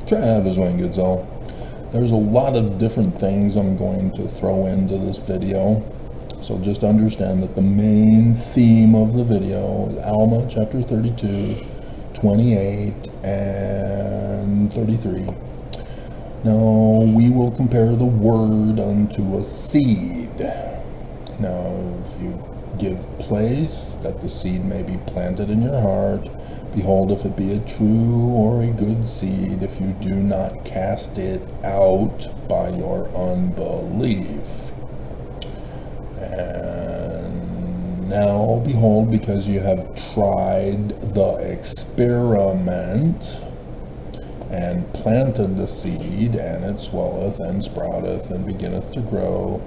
Travis Wayne Goodsell. There's a lot of different things I'm going to throw into this video, so just understand that the main theme of the video is Alma chapter 32, 28, and 33. Now we will compare the word unto a seed. Now if you give place that the seed may be planted in your heart, behold, if it be a true or a good seed, if you do not cast it out by your unbelief. And now, behold, because you have tried the experiment, and planted the seed, and it swelleth, and sprouteth, and beginneth to grow,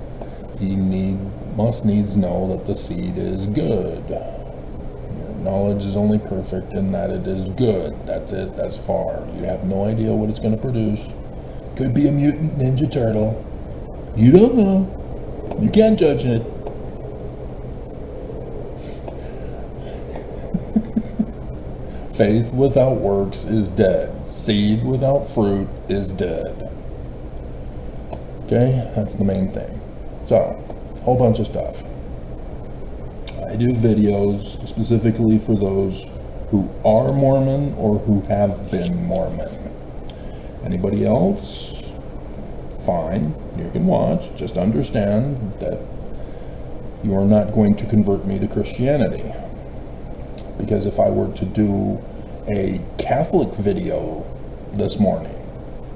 ye must needs know that the seed is good. Knowledge is only perfect in that it is good. That's it. That's far. You have no idea what it's going to produce. Could be a mutant ninja turtle. You don't know. You can't judge it. Faith without works is dead. Seed without fruit is dead. Okay? That's the main thing. So, a whole bunch of stuff. I do videos specifically for those who are Mormon or who have been Mormon. Anybody else? Fine, you can watch. Just understand that you are not going to convert me to Christianity. Because if I were to do a Catholic video this morning,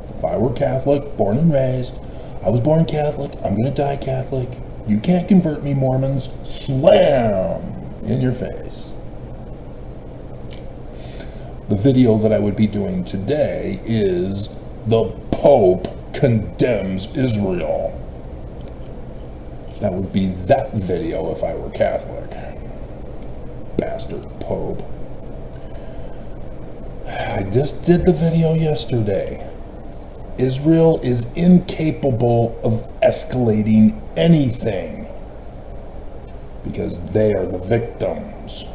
if I were Catholic, born and raised, I was born Catholic, I'm going to die Catholic, you can't convert me, Mormons, slam in your face. The video that I would be doing today is the Pope condemns Israel. That would be that video if I were Catholic. Bastard Pope. I just did the video yesterday. Israel is incapable of escalating anything because they are the victims.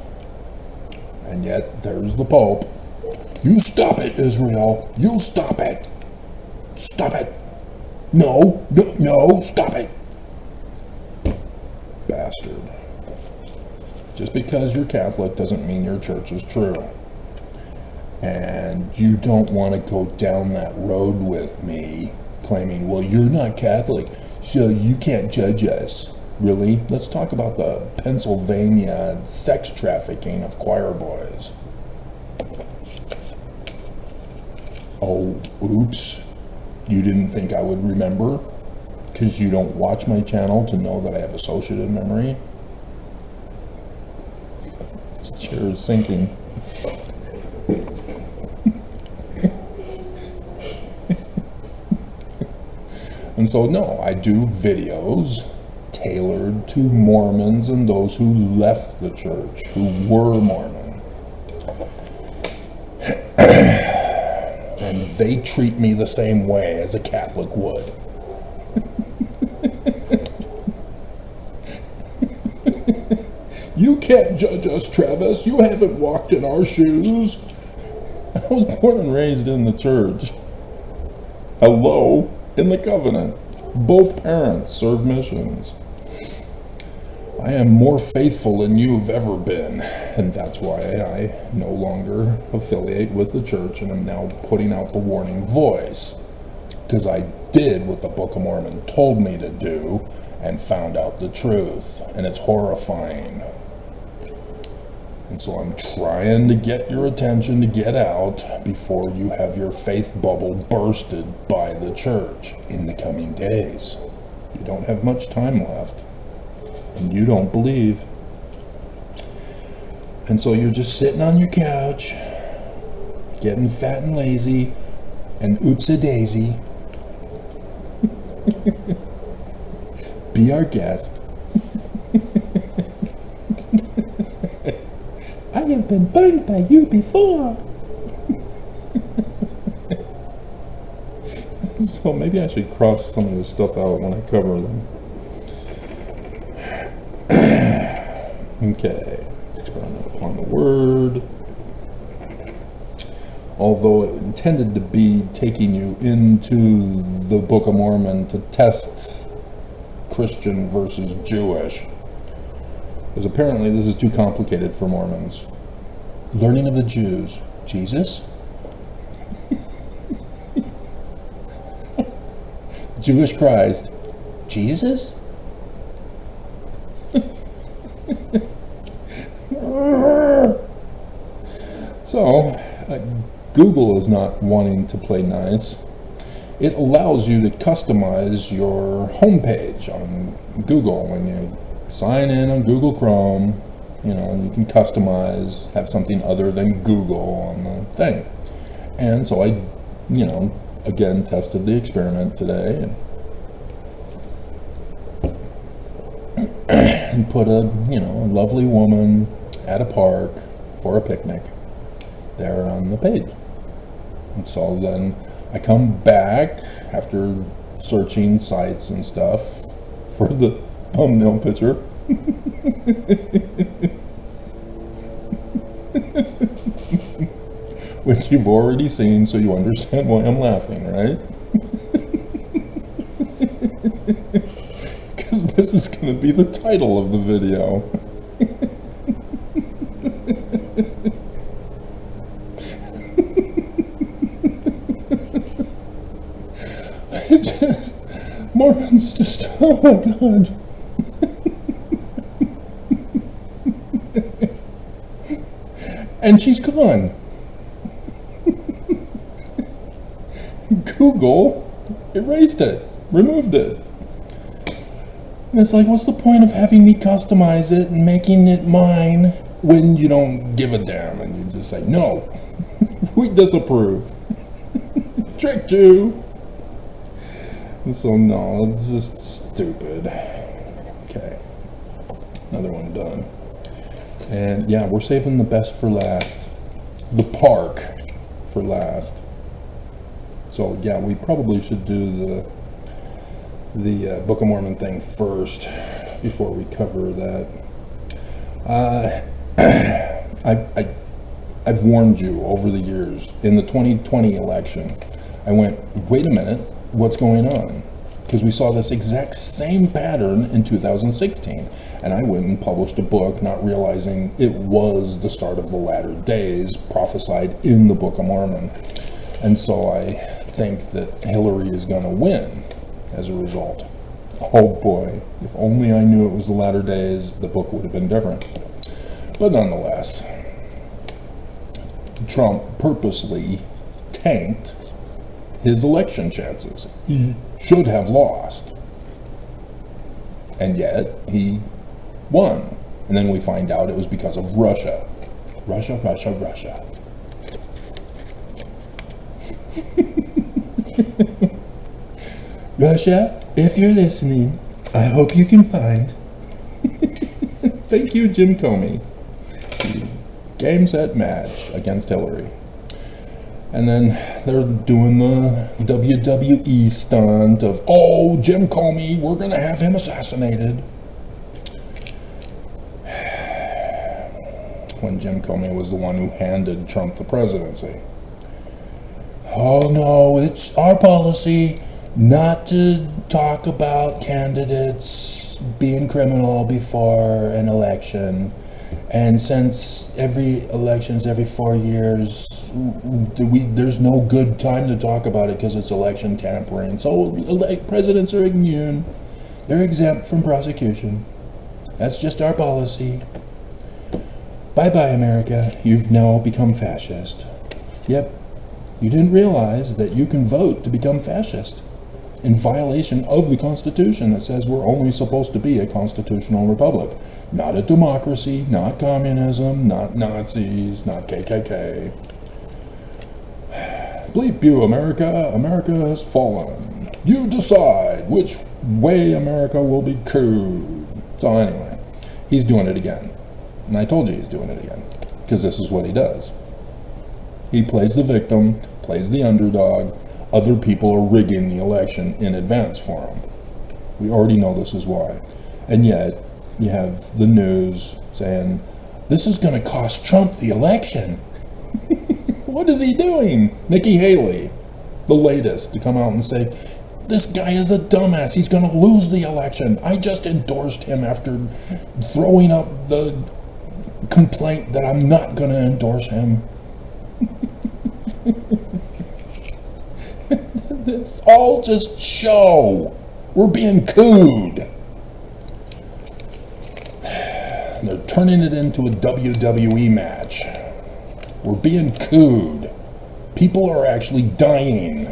And yet there's the Pope. You stop it, Israel. You stop it. Stop it. No, stop it. Bastard. Just because you're Catholic doesn't mean your church is true. And you don't want to go down that road with me, claiming, well, you're not Catholic, so you can't judge us. Really? Let's talk about the Pennsylvania sex trafficking of choir boys. Oh, oops. You didn't think I would remember? Because you don't watch my channel to know that I have associative memory? This chair is sinking. And so, no, I do videos tailored to Mormons and those who left the church, who were Mormon. And they treat me the same way as a Catholic would. You can't judge us, Travis. You haven't walked in our shoes. I was born and raised in the church. Hello? In the covenant. Both parents serve missions. I am more faithful than you've ever been, and that's why I no longer affiliate with the church and am now putting out the warning voice. Because I did what the Book of Mormon told me to do and found out the truth, and it's horrifying. And so I'm trying to get your attention to get out before you have your faith bubble bursted by the church in the coming days. You don't have much time left, and you don't believe. And so you're just sitting on your couch, getting fat and lazy, and oops-a-daisy. Be our guest. I have been burned by you before. So maybe I should cross some of this stuff out when I cover them. Okay. Experiment upon the word. although it intended to be taking you into the Book of Mormon to test Christian versus Jewish. Because apparently this is too complicated for Mormons. Learning of the Jews. Jesus? Jewish Christ. Jesus? So, Google is not wanting to play nice. It allows you to customize your homepage on Google. When you sign in on Google Chrome, you can customize, have something other than Google on the thing. And so I, again, tested the experiment today and put a, lovely woman at a park for a picnic there on the page. And so then I come back after searching sites and stuff for the thumbnail picture. Which you've already seen, so you understand why I'm laughing, right? Because this is going to be the title of the video. Mormons just, oh my God. And she's gone. Google erased it, removed it. And it's like, what's the point of having me customize it and making it mine when you don't give a damn and you just say, no, we disapprove. Tricked you. And so, no, it's just stupid. Okay, another one done. And yeah, we're saving the best for last. The park for last. So yeah, we probably should do the Book of Mormon thing first before we cover that. I've warned you over the years. In the 2020 election, I went, wait a minute, what's going on? Because we saw this exact same pattern in 2016. And I went and published a book, not realizing it was the start of the latter days prophesied in the Book of Mormon. And so I think that Hillary is going to win as a result. Oh boy, if only I knew it was the latter days, the book would have been different. But nonetheless, Trump purposely tanked his election chances. He should have lost. And yet, he won. And then we find out it was because of Russia. Russia, Russia, Russia. Russia, if you're listening, I hope you can find. Thank you, Jim Comey. Game, set, match against Hillary. And then they're doing the WWE stunt of, oh, Jim Comey, we're going to have him assassinated. When Jim Comey was the one who handed Trump the presidency. Oh no, it's our policy not to talk about candidates being criminal before an election. And since every election's every 4 years, there's no good time to talk about it because it's election tampering. So presidents are immune. They're exempt from prosecution. That's just our policy. Bye-bye, America. You've now become fascist. Yep. You didn't realize that you can vote to become fascist in violation of the Constitution that says we're only supposed to be a constitutional republic. Not a democracy, not communism, not Nazis, not KKK. Bleep you, America. America has fallen. You decide which way America will be cooed. So anyway, he's doing it again. And I told you he's doing it again. Because this is what he does. He plays the victim, plays the underdog. Other people are rigging the election in advance for him. We already know this is why. And yet, you have the news saying, this is going to cost Trump the election. What is he doing? Nikki Haley, the latest, to come out and say, this guy is a dumbass. He's going to lose the election. I just endorsed him after throwing up the complaint that I'm not going to endorse him. It's all just show. We're being cooed. They're turning it into a WWE match. We're being cooed. People are actually dying.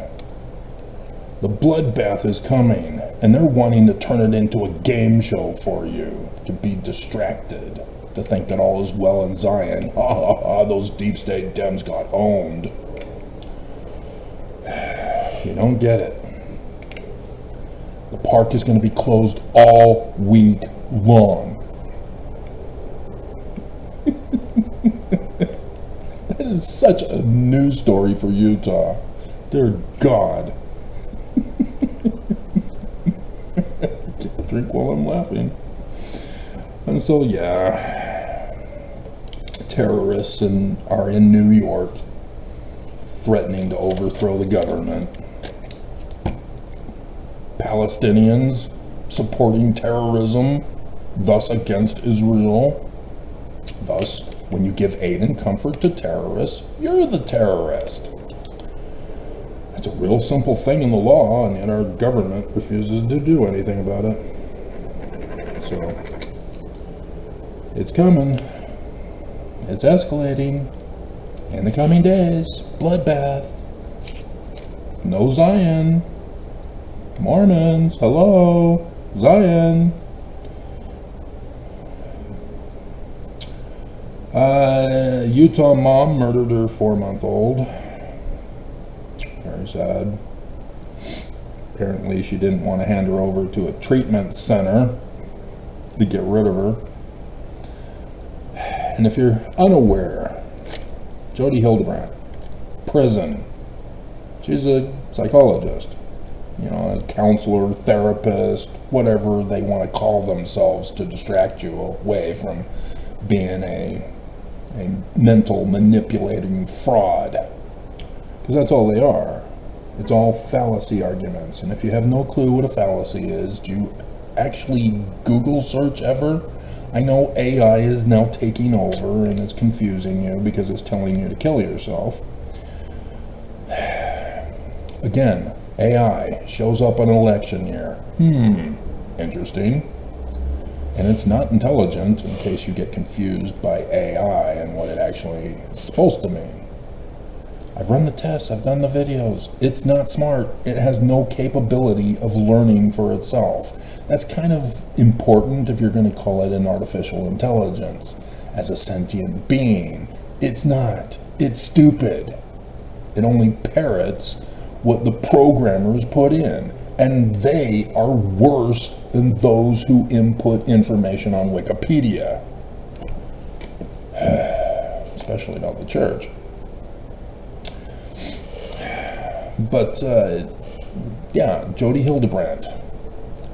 The bloodbath is coming, and they're wanting to turn it into a game show for you, to be distracted, to think that all is well in Zion. Ha ha ha, those deep state Dems got owned. You don't get it. The park is going to be closed all week long. That is such a news story for Utah. Dear God. Can't drink while I'm laughing. And so, yeah, terrorists are in New York threatening to overthrow the government. Palestinians supporting terrorism, thus against Israel. Thus, when you give aid and comfort to terrorists, you're the terrorist. It's a real simple thing in the law, and yet our government refuses to do anything about it. So, it's coming. It's escalating. In the coming days, bloodbath. No Zion. Mormons, hello, Zion. Utah mom murdered her 4-month-old. Very sad. Apparently she didn't want to hand her over to a treatment center to get rid of her. And if you're unaware, Jody Hildebrandt, prison. She's a psychologist. You know, a counselor, therapist, whatever they want to call themselves to distract you away from being a mental manipulating fraud. Because that's all they are. It's all fallacy arguments. And if you have no clue what a fallacy is, do you actually Google search ever? I know AI is now taking over and it's confusing you because it's telling you to kill yourself. Again, AI shows up on election year. Interesting. And it's not intelligent, in case you get confused by AI and what it actually is supposed to mean. I've run the tests, I've done the videos. It's not smart. It has no capability of learning for itself. That's kind of important if you're going to call it an artificial intelligence. As a sentient being, it's not. It's stupid. It only parrots what the programmers put in, and they are worse than those who input information on Wikipedia. Especially not the church. But, yeah, Jody Hildebrandt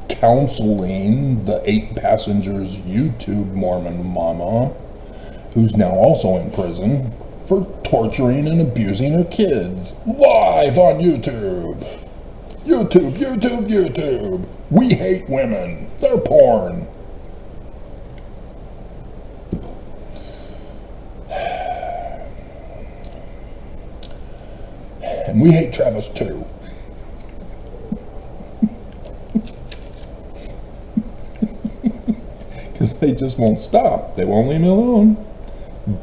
counseling the 8 passengers YouTube Mormon mama, who's now also in prison, for torturing and abusing her kids, live on YouTube. YouTube. We hate women. They're porn. And we hate Travis too. Because they just won't stop. They won't leave me alone.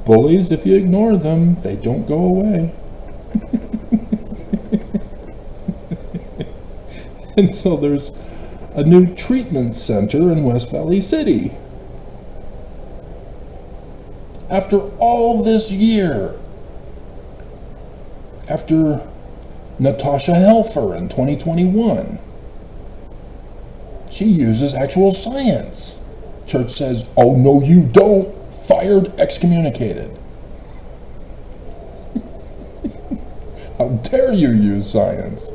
Bullies, if you ignore them, they don't go away. And so there's a new treatment center in West Valley City. After all this year, after Natasha Helfer in 2021, she uses actual science. Church says, oh no you don't, fired, excommunicated. How dare you use science?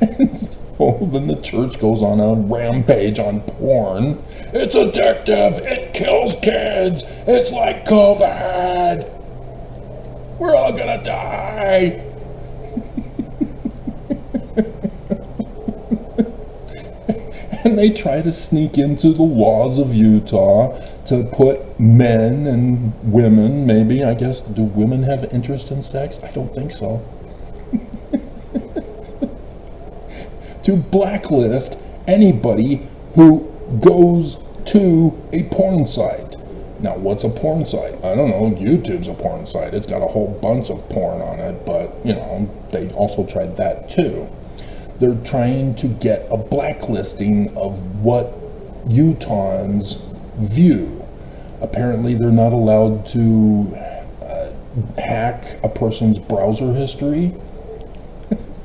And so then the church goes on a rampage on porn. It's addictive, it kills kids, it's like COVID. We're all gonna die. And they try to sneak into the laws of Utah to put men and women, maybe, I guess, do women have interest in sex? I don't think so. To blacklist anybody who goes to a porn site. Now, what's a porn site? I don't know. YouTube's a porn site. It's got a whole bunch of porn on it, but, you know, they also tried that too. They're trying to get a blacklisting of what Utahns view. Apparently, they're not allowed to hack a person's browser history.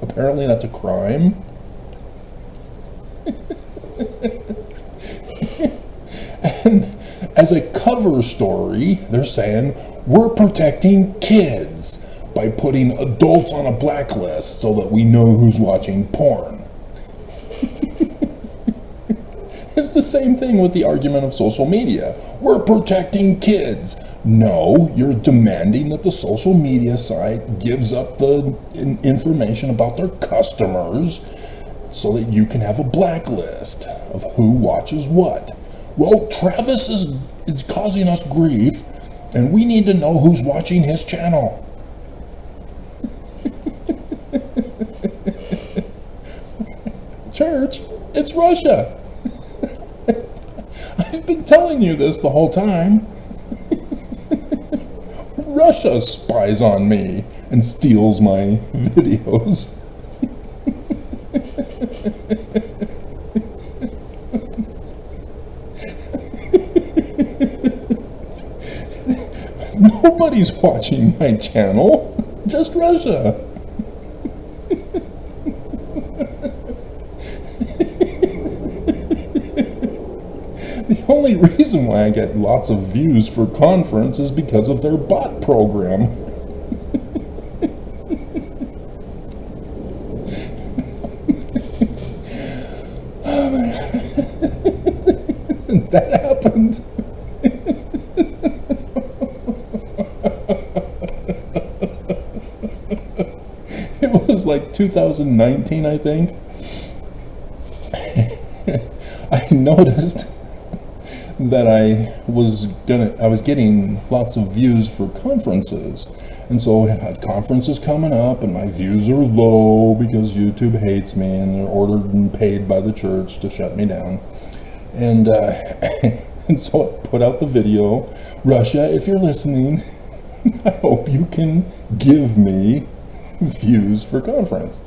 Apparently, that's a crime. And as a cover story, they're saying, we're protecting kids by putting adults on a blacklist so that we know who's watching porn. It's the same thing with the argument of social media. We're protecting kids. No, you're demanding that the social media site gives up the information about their customers so that you can have a blacklist of who watches what. Well, Travis is causing us grief, and we need to know who's watching his channel. Church, it's Russia. I've been telling you this the whole time. Russia spies on me and steals my videos. Nobody's watching my channel, just Russia. The only reason why I get lots of views for Conference is because of their bot program. That happened. It was like 2019, I think. I noticed that I was getting lots of views for conferences, and so I had conferences coming up, and my views are low because YouTube hates me, and they're ordered and paid by the church to shut me down. And and so I put out the video. Russia, if you're listening, I hope you can give me views for conference.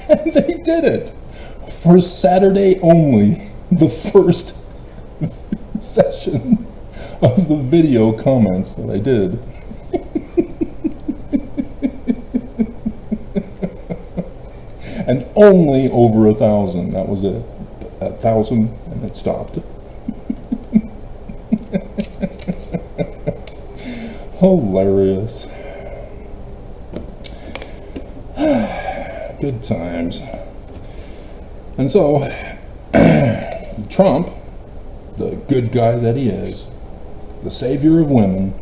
And they did it for Saturday only, the first session of the video comments that I did. And only over 1,000, that was it. 1,000, and it stopped. Hilarious. Good times. And so, Trump, the good guy that he is, the savior of women,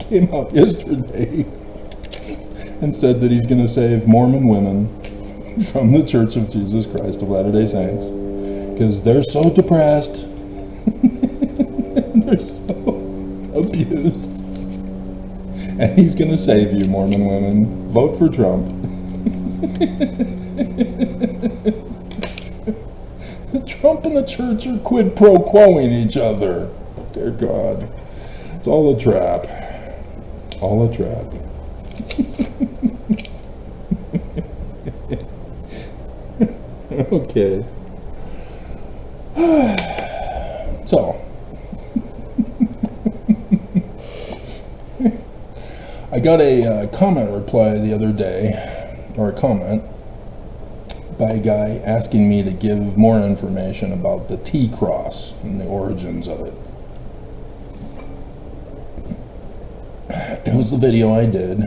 came out yesterday and said that he's going to save Mormon women from the Church of Jesus Christ of Latter-day Saints because they're so depressed. They're so abused. And he's going to save you, Mormon women. Vote for Trump. Trump and the church are quid pro quoing each other. Dear God. It's all a trap. All a trap. Okay. So. I got a comment reply the other day, or a comment, by a guy asking me to give more information about the T-cross and the origins of it. It was the video I did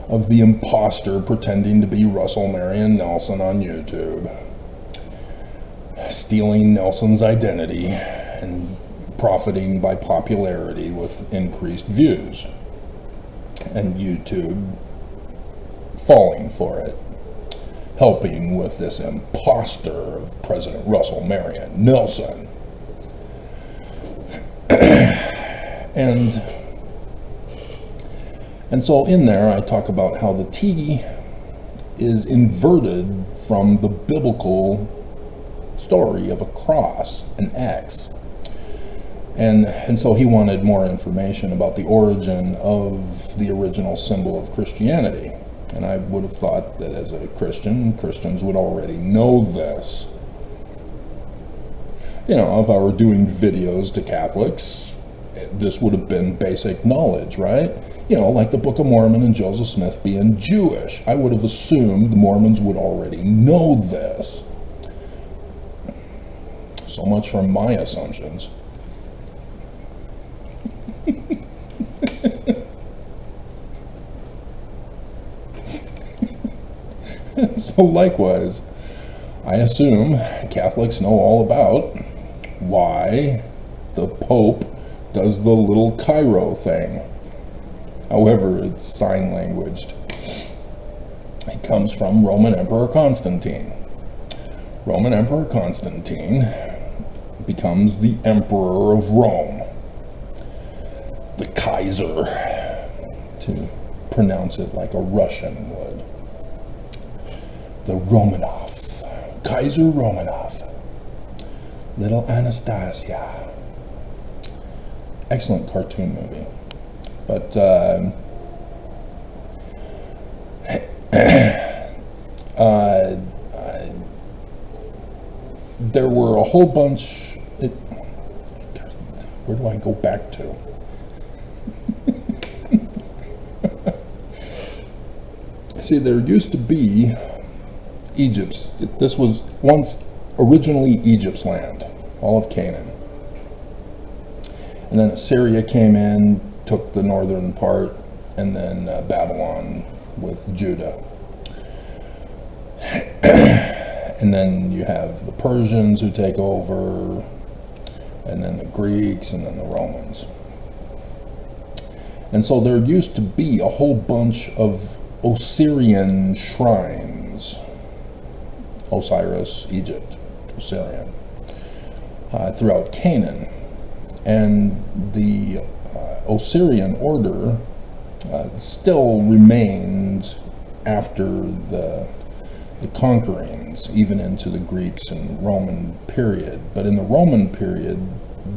of the imposter pretending to be Russell Marion Nelson on YouTube. stealing Nelson's identity and profiting by popularity with increased views, and YouTube falling for it, helping with this imposter of President Russell Marion Nelson. And so in there I talk about how the T is inverted from the biblical story of a cross, an X. And so he wanted more information about the origin of the original symbol of Christianity. And I would have thought that as a Christian, Christians would already know this. You know, if I were doing videos to Catholics, this would have been basic knowledge, right? You know, like the Book of Mormon and Joseph Smith being Jewish. I would have assumed the Mormons would already know this. So much for my assumptions. So likewise, I assume Catholics know all about why the Pope does the little Cairo thing. However, it's sign languaged. It comes from Roman Emperor Constantine. Roman Emperor Constantine becomes the Emperor of Rome. The Kaiser, to pronounce it like a Russian would. The Romanov, Kaiser Romanov, little Anastasia. Excellent cartoon movie. But there were a whole bunch. Where do I go back to? See, there used to be Egypt's. This was once originally Egypt's land, all of Canaan. And then Assyria came in, took the northern part, and then Babylon with Judah. And then you have the Persians who take over, and then the Greeks, and then the Romans. And so there used to be a whole bunch of Osirian shrines. Osiris, Egypt, Osirian, throughout Canaan. And the Osirian order still remained after the conquerings, even into the Greeks and Roman period. But in the Roman period,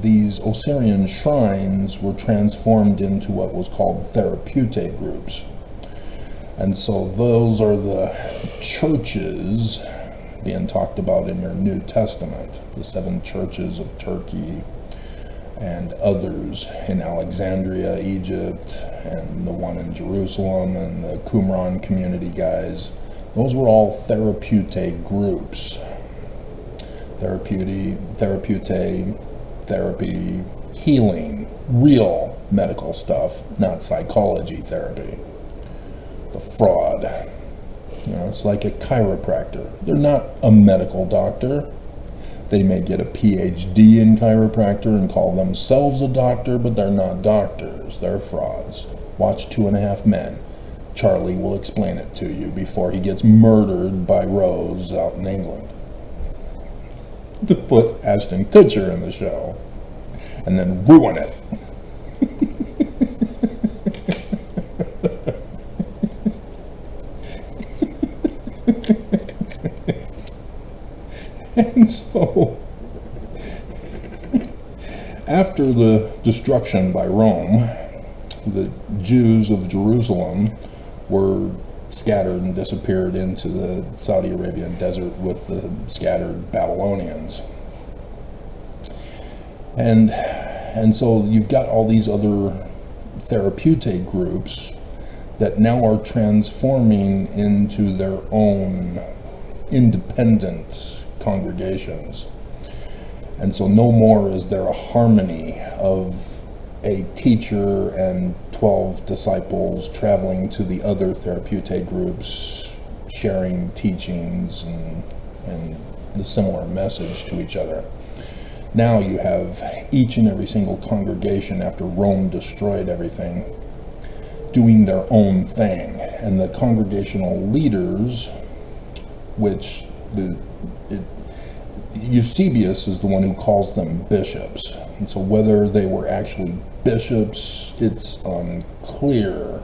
these Osirian shrines were transformed into what was called therapeutic groups. And so those are the churches being talked about in your New Testament, the 7 churches of Turkey and others in Alexandria, Egypt, and the one in Jerusalem, and the Qumran community guys. Those were all therapeutic groups. Therapy, healing, real medical stuff, not psychology therapy. The fraud. You know, it's like a chiropractor. They're not a medical doctor. They may get a PhD in chiropractor and call themselves a doctor, but they're not doctors. They're frauds. Watch 2.5 Men. Charlie will explain it to you before he gets murdered by Rose out in England. To put Ashton Kutcher in the show and then ruin it. And so, after the destruction by Rome, the Jews of Jerusalem were scattered and disappeared into the Saudi Arabian desert with the scattered Babylonians. And so you've got all these other therapeutic groups that now are transforming into their own independent congregations. And so no more is there a harmony of a teacher and 12 disciples traveling to the other therapeutic groups, sharing teachings and the similar message to each other. Now you have each and every single congregation, after Rome destroyed everything, doing their own thing. And the congregational leaders, which Eusebius is the one who calls them bishops. And so whether they were actually bishops, it's unclear.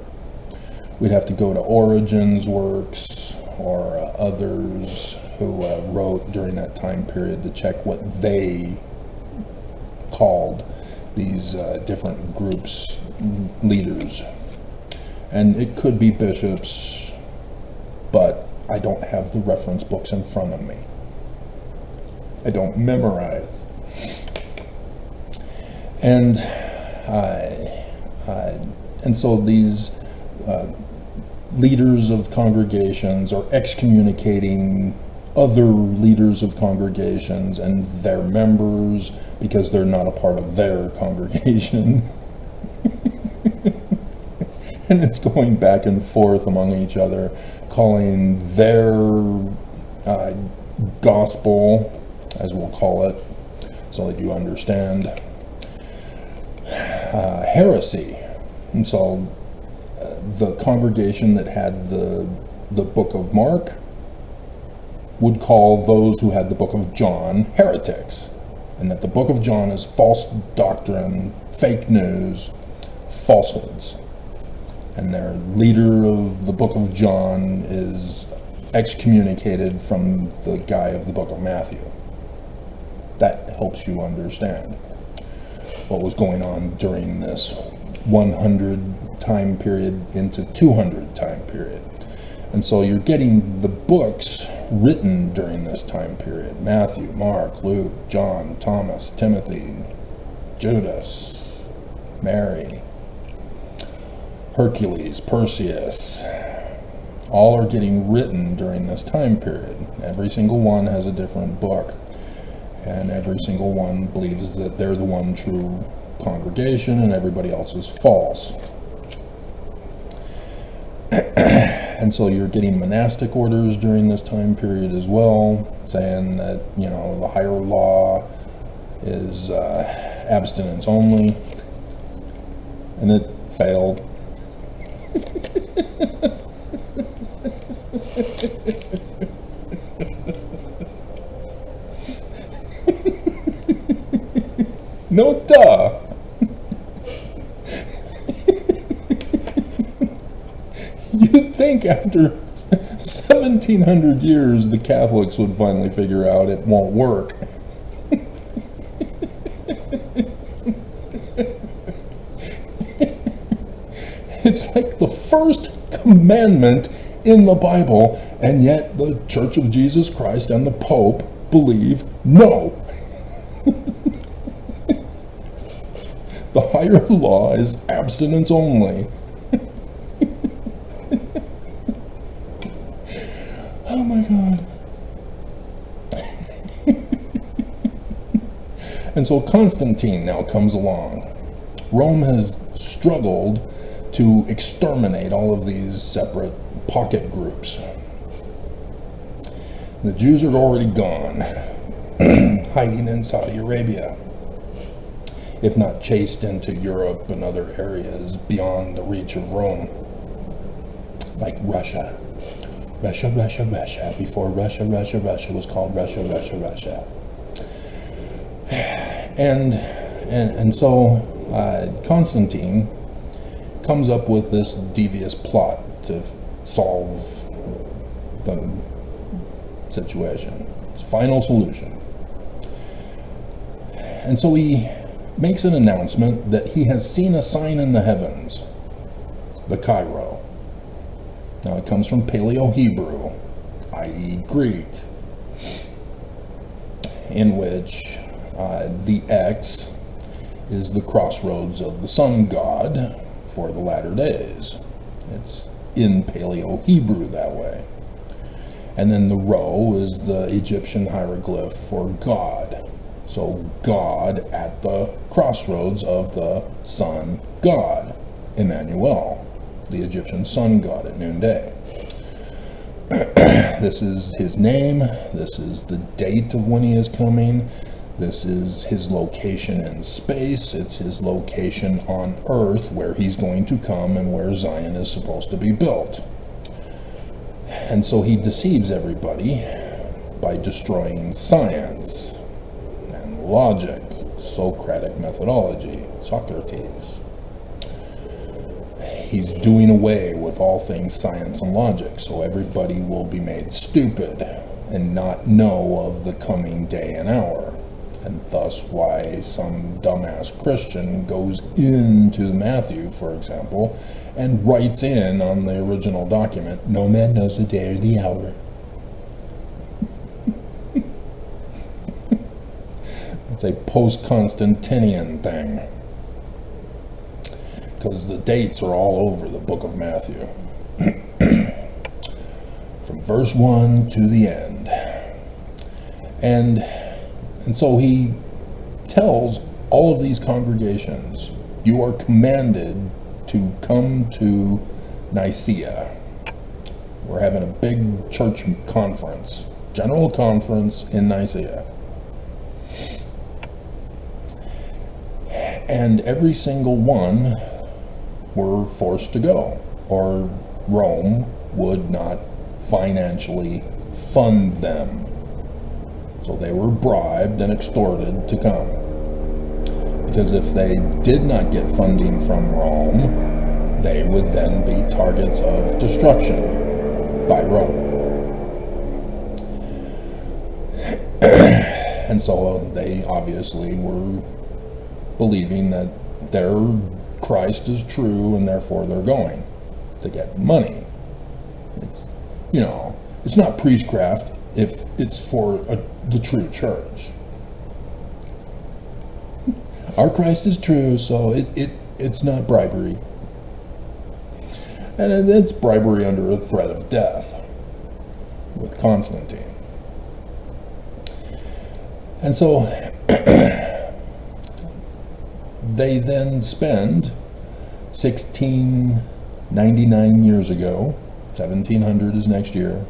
We'd have to go to Origen's works or others who wrote during that time period to check what they called these different groups, leaders. And it could be bishops, but I don't have the reference books in front of me. I don't memorize. And so these leaders of congregations are excommunicating other leaders of congregations and their members because they're not a part of their congregation. And it's going back and forth among each other, calling their gospel, as we'll call it, so that you understand, heresy. And so the congregation that had the book of Mark would call those who had the book of John heretics, and that the book of John is false doctrine, fake news, falsehoods. And their leader of the book of John is excommunicated from the guy of the book of Matthew. That helps you understand what was going on during this 100 time period into 200 time period. And so you're getting the books written during this time period: Matthew, Mark, Luke, John, Thomas, Timothy, Judas, Mary, Hercules, Perseus. All are getting written during this time period. Every single one has a different book, and every single one believes that they're the one true congregation and everybody else is false. And so you're getting monastic orders during this time period as well, saying that, you know, the higher law is abstinence only, and it failed. No duh. You'd think after 1700 years the Catholics would finally figure out it won't work. It's like the first commandment in the Bible, and yet the Church of Jesus Christ and the Pope believe no. The higher law is abstinence only. Oh my God. And so Constantine now comes along. Rome has struggled to exterminate all of these separate pocket groups. The Jews are already gone, hiding in Saudi Arabia, if not chased into Europe and other areas beyond the reach of Rome, like Russia. Russia, before Russia was called Russia. And so Constantine comes up with this devious plot to solve the situation. It's a final solution. And so he makes an announcement that he has seen a sign in the heavens, the Cairo. Now it comes from Paleo-Hebrew, i.e. Greek, in which the X is the crossroads of the sun god for the latter days. It's in Paleo-Hebrew that way. And then the Rho is the Egyptian hieroglyph for God. So God at the crossroads of the sun god, Emmanuel, the Egyptian sun god at noonday. This is his name, this is the date of when he is coming, this is his location in space, it's his location on earth where he's going to come and where Zion is supposed to be built. And so he deceives everybody by destroying science and logic, Socratic methodology, Socrates. He's doing away with all things science and logic, so everybody will be made stupid and not know of the coming day and hour. And thus why some dumbass Christian goes into Matthew, for example, and writes in on the original document, "No man knows the day or the hour." It's a post-Constantinian thing, because the dates are all over the book of Matthew, from verse 1 to the end. And so he tells all of these congregations, you are commanded to come to Nicaea. We're having a big church conference, general conference in Nicaea. And every single one were forced to go, or Rome would not financially fund them. So they were bribed and extorted to come. Because if they did not get funding from Rome, they would then be targets of destruction by Rome. And so they obviously were believing that their Christ is true and therefore they're going to get money. It's, it's not priestcraft if it's for the true church. Our Christ is true, so it's not bribery. And it's bribery under a threat of death with Constantine. And so they then spend 1699 years ago, 1700 is next year,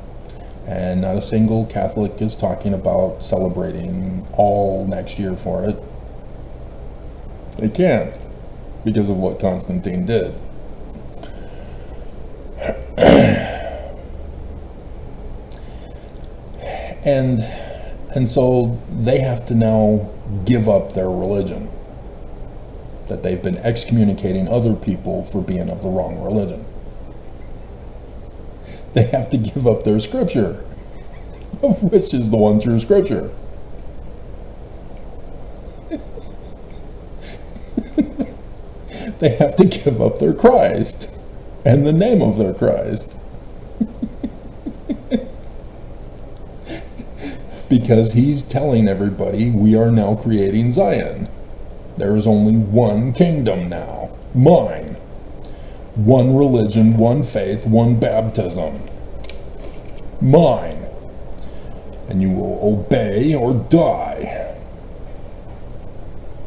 and not a single Catholic is talking about celebrating all next year for it. They can't, because of what Constantine did. And so they have to now give up their religion, that they've been excommunicating other people for being of the wrong religion. They have to give up their scripture, of which is the one true scripture. They have to give up their Christ and the name of their Christ. Because he's telling everybody we are now creating Zion. There is only one kingdom now, mine. One religion, one faith, one baptism. Mine. And you will obey or die.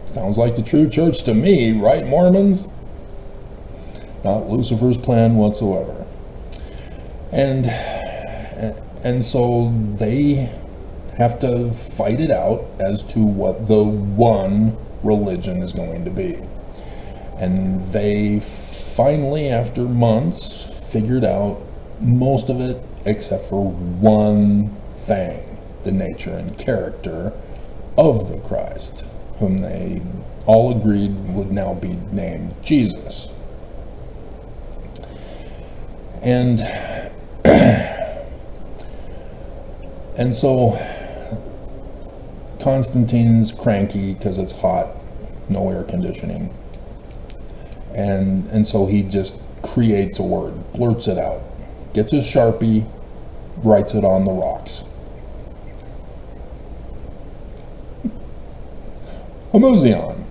Sounds like the true church to me, right, Mormons? Not Lucifer's plan whatsoever. And so they have to fight it out as to what the one religion is going to be. And they finally, after months, figured out most of it except for one thing, the nature and character of the Christ, whom they all agreed would now be named Jesus. And so Constantine's cranky because it's hot, no air conditioning. And so he just creates a word, blurts it out, gets his Sharpie, writes it on the rocks. Homoousion,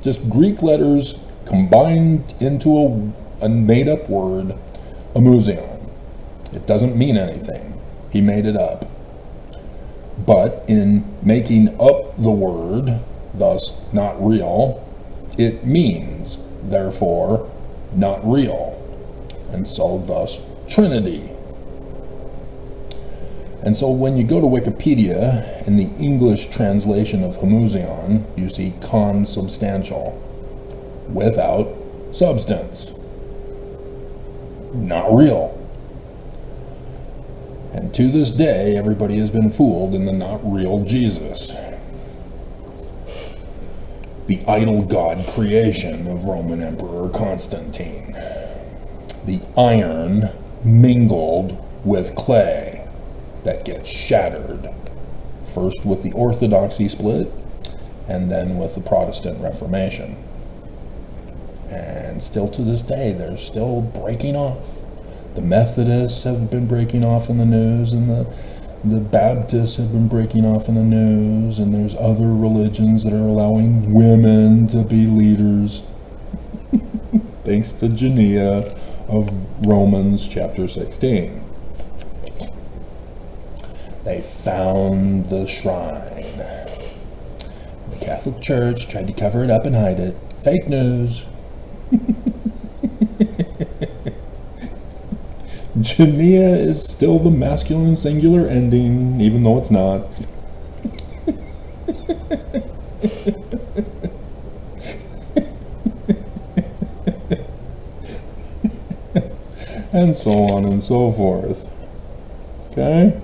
just Greek letters combined into a made-up word, homoousion. It doesn't mean anything. He made it up. But in making up the word, thus not real, it means, therefore, not real. And so thus Trinity. And so when you go to Wikipedia, in the English translation of homoousion, you see consubstantial, without substance. Not real. And to this day, everybody has been fooled in the not real Jesus. The idol god creation of Roman Emperor Constantine. The iron mingled with clay that gets shattered, first with the Orthodoxy split, and then with the Protestant Reformation. And still to this day, they're still breaking off. The Methodists have been breaking off in the news, and the Baptists have been breaking off in the news, and there's other religions that are allowing women to be leaders. Thanks to Genea of Romans chapter 16. They found the shrine. The Catholic Church tried to cover it up and hide it. Fake news. Genea is still the masculine singular ending, even though it's not. And so on and so forth. Okay?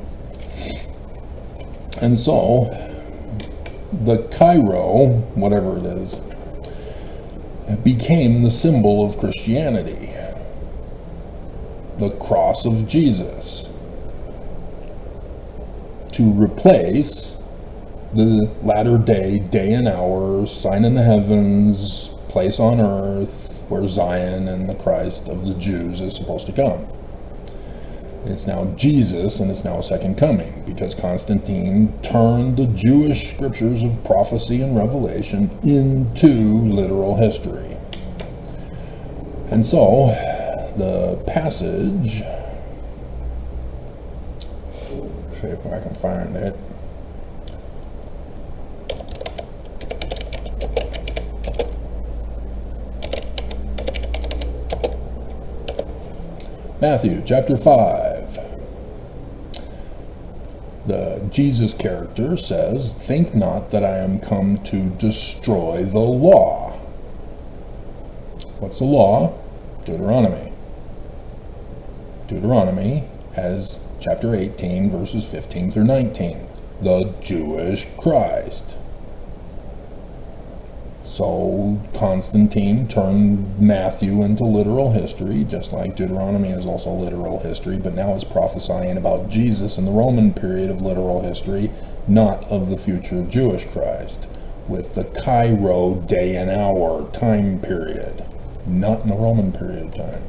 And so, the Cairo, whatever it is, became the symbol of Christianity. The cross of Jesus, to replace the latter day and hour, sign in the heavens, place on earth, where Zion and the Christ of the Jews is supposed to come. It's now Jesus, and it's now a second coming, because Constantine turned the Jewish scriptures of prophecy and revelation into literal history. And so, the passage, see if I can find it. Matthew chapter 5. The Jesus character says, "Think not that I am come to destroy the law." What's the law? Deuteronomy. Deuteronomy has chapter 18, verses 15 through 19. The Jewish Christ. So Constantine turned Matthew into literal history, just like Deuteronomy is also literal history, but now it's prophesying about Jesus in the Roman period of literal history, not of the future Jewish Christ, with the Cairo day and hour time period, not in the Roman period of time.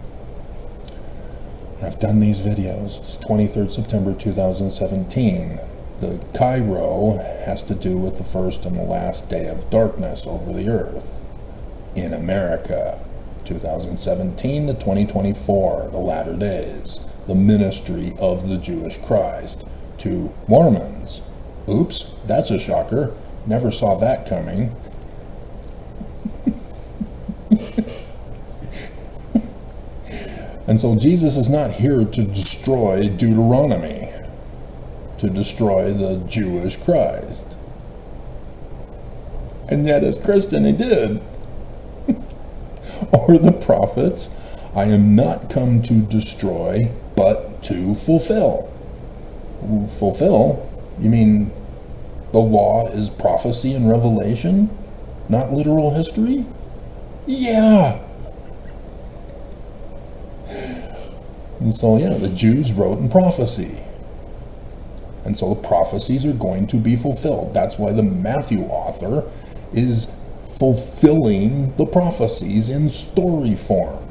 I've done these videos. It's 23rd September 2017. The Cairo has to do with the first and the last day of darkness over the earth in America. 2017 to 2024, the latter days, the ministry of the Jewish Christ to Mormons. Oops, that's a shocker. Never saw that coming. And so Jesus is not here to destroy Deuteronomy, to destroy the Jewish Christ. And yet as Christian he did. Or the prophets, "I am not come to destroy, but to fulfill." Fulfill? You mean the law is prophecy and revelation, not literal history? Yeah. And so, yeah, the Jews wrote in prophecy. And so the prophecies are going to be fulfilled. That's why the Matthew author is fulfilling the prophecies in story form,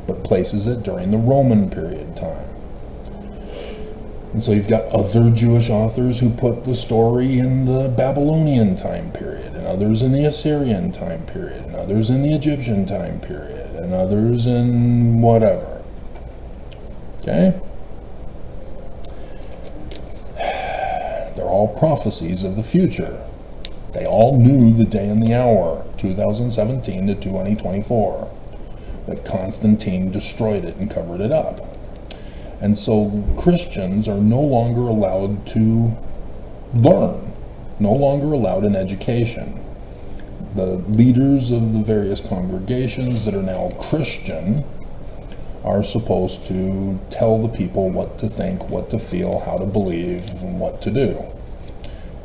but places it during the Roman period time. And so you've got other Jewish authors who put the story in the Babylonian time period, and others in the Assyrian time period, and others in the Egyptian time period, and others in whatever. Okay? They're all prophecies of the future. They all knew the day and the hour, 2017 to 2024. But Constantine destroyed it and covered it up. And so Christians are no longer allowed to learn, no longer allowed an education. The leaders of the various congregations that are now Christian are supposed to tell the people what to think, what to feel, how to believe, and what to do.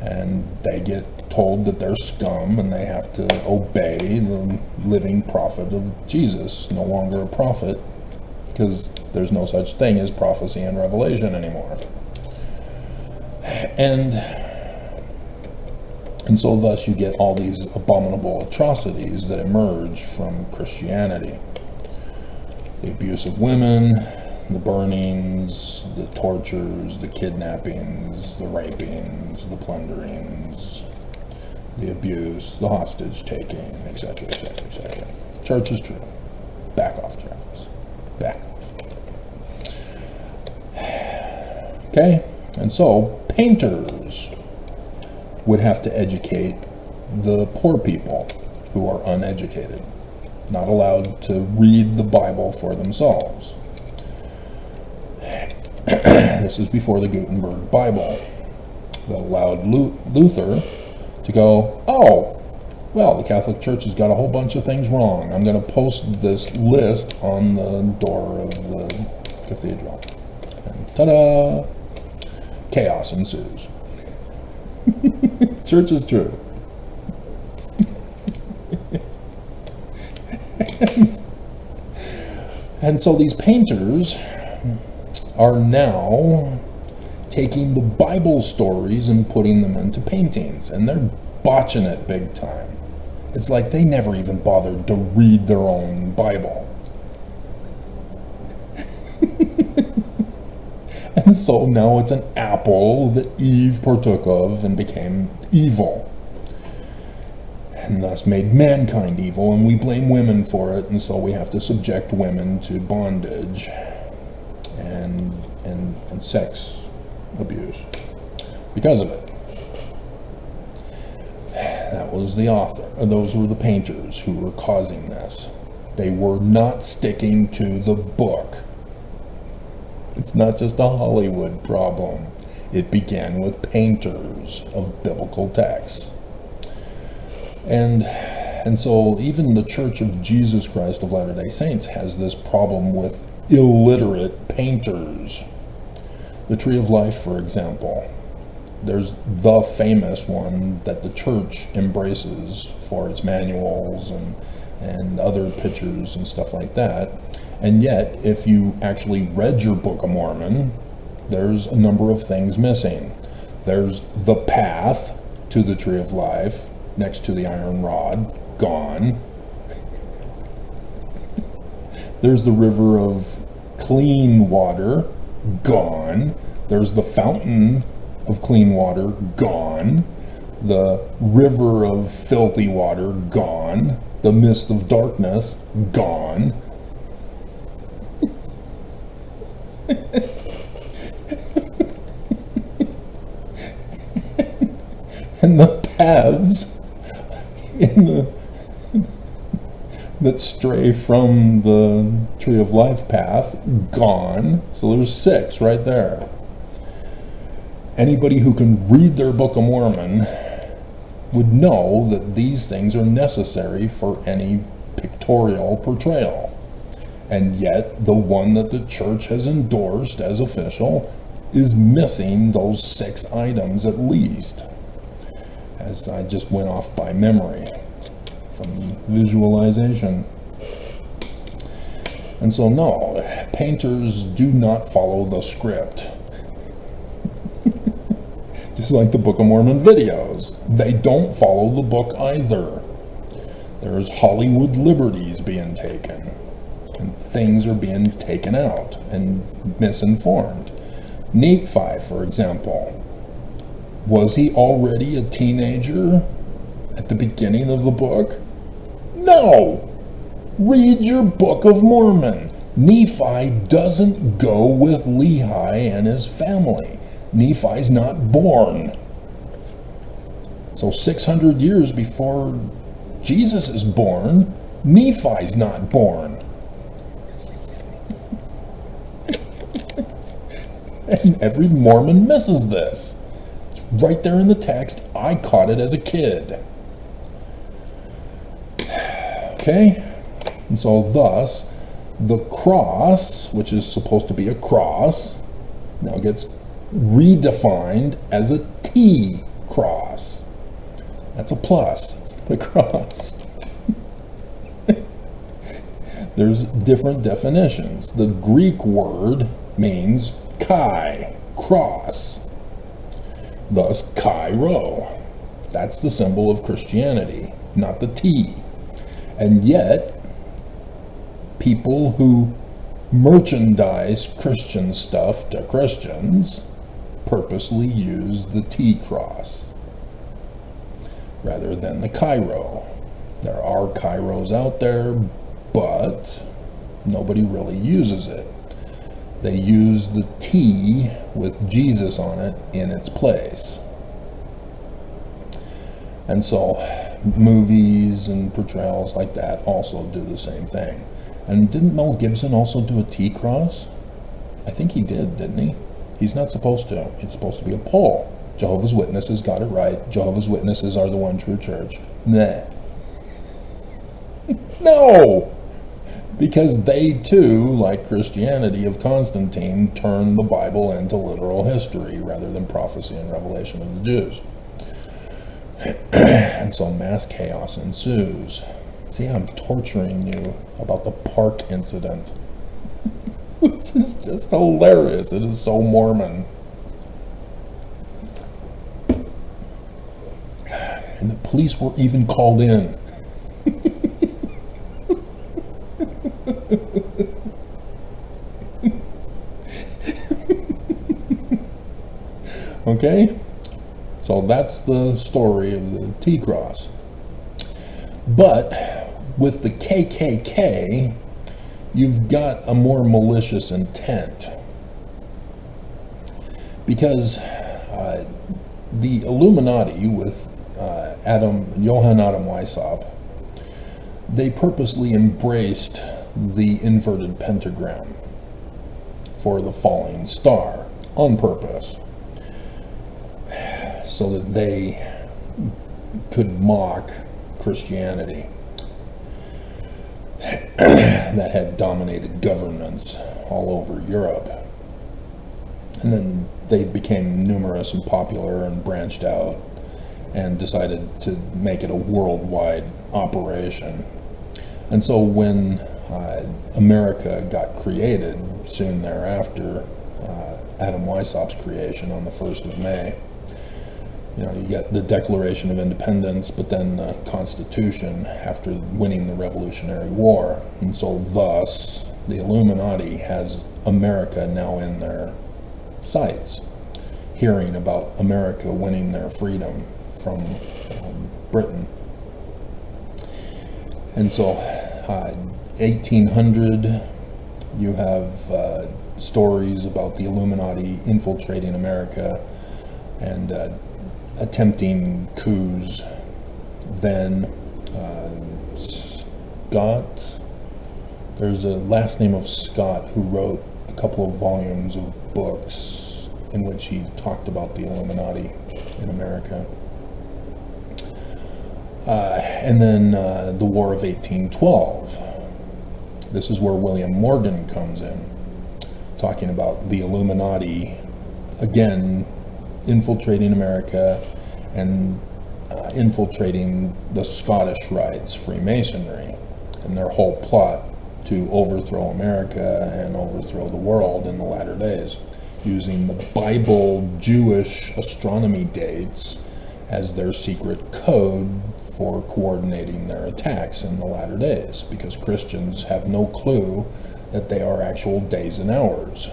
And they get told that they're scum and they have to obey the living prophet of Jesus, no longer a prophet, because there's no such thing as prophecy and revelation anymore. And so thus you get all these abominable atrocities that emerge from Christianity. The abuse of women, the burnings, the tortures, the kidnappings, the rapings, the plunderings, the abuse, the hostage taking, etc., etc., etc. Church is true. Back off, Travis. Back off. Okay? And so, painters would have to educate the poor people who are uneducated, not allowed to read the Bible for themselves. This is before the Gutenberg Bible that allowed Luther to go, oh, well, the Catholic Church has got a whole bunch of things wrong. I'm going to post this list on the door of the cathedral. And ta-da! Chaos ensues. Church is true. And so these painters are now taking the Bible stories and putting them into paintings, and they're botching it big time. It's like they never even bothered to read their own Bible. And so now it's an apple that Eve partook of and became evil, and thus made mankind evil, and we blame women for it, and so we have to subject women to bondage and sex abuse because of it. That was the author. Those were the painters who were causing this. They were not sticking to the book. It's not just a Hollywood problem. It began with painters of biblical texts. And so even the Church of Jesus Christ of Latter-day Saints has this problem with illiterate painters. The Tree of Life, for example. There's the famous one that the church embraces for its manuals and other pictures and stuff like that. And yet, if you actually read your Book of Mormon, there's a number of things missing. There's the path to the Tree of Life next to the iron rod, gone. There's the river of clean water, gone. There's the fountain of clean water, gone. The river of filthy water, gone. The mist of darkness, gone. And the paths that stray from the Tree of Life path, gone. So there's 6 right there. Anybody who can read their Book of Mormon would know that these things are necessary for any pictorial portrayal. And yet, the one that the church has endorsed as official is missing those 6 items at least. As I just went off by memory from visualization. And so no, painters do not follow the script. Just like the Book of Mormon videos. They don't follow the book either. There's Hollywood liberties being taken. And things are being taken out and misinformed. Nephi, for example. Was he already a teenager at the beginning of the book? No! Read your Book of Mormon. Nephi doesn't go with Lehi and his family. Nephi's not born. So 600 years before Jesus is born, Nephi's not born. And every Mormon misses this. It's right there in the text. I caught it as a kid. Okay? And so thus, the cross, which is supposed to be a cross, now gets redefined as a T cross. That's a plus. It's not a cross. There's different definitions. The Greek word means chi, cross. Thus, chi-rho. That's the symbol of Christianity, not the T. And yet, people who merchandise Christian stuff to Christians purposely use the T cross rather than the chi-rho. There are chi-rhos out there, but nobody really uses it. They use the T with Jesus on it in its place. And so movies and portrayals like that also do the same thing. And didn't Mel Gibson also do a T cross? I think he did, didn't he? He's not supposed to. It's supposed to be a pole. Jehovah's Witnesses got it right. Jehovah's Witnesses are the one true church. Nah. No! Because they too, like Christianity of Constantine, turned the Bible into literal history rather than prophecy and revelation of the Jews. And so mass chaos ensues. See, I'm torturing you about the park incident, which is just hilarious. It is so Mormon. And the police were even called in. Okay? So that's the story of the T-Cross. But with the KKK, you've got a more malicious intent. Because the Illuminati with Johann Adam Weishaupt, they purposely embraced the inverted pentagram for the falling star on purpose, so that they could mock Christianity that had dominated governments all over Europe. And then they became numerous and popular and branched out and decided to make it a worldwide operation. And so when America got created soon thereafter, Adam Weishaupt's creation on the 1st of May, you get the Declaration of Independence, but then the Constitution after winning the Revolutionary War. And so thus, the Illuminati has America now in their sights, hearing about America winning their freedom from Britain. And so, 1800, you have stories about the Illuminati infiltrating America and attempting coups. Then Scott, there's a last name of Scott who wrote a couple of volumes of books in which he talked about the Illuminati in America. And then the War of 1812. This is where William Morgan comes in, talking about the Illuminati, again, infiltrating America and infiltrating the Scottish Rites, Freemasonry, and their whole plot to overthrow America and overthrow the world in the latter days, using the Bible Jewish astronomy dates as their secret code for coordinating their attacks in the latter days, because Christians have no clue that they are actual days and hours.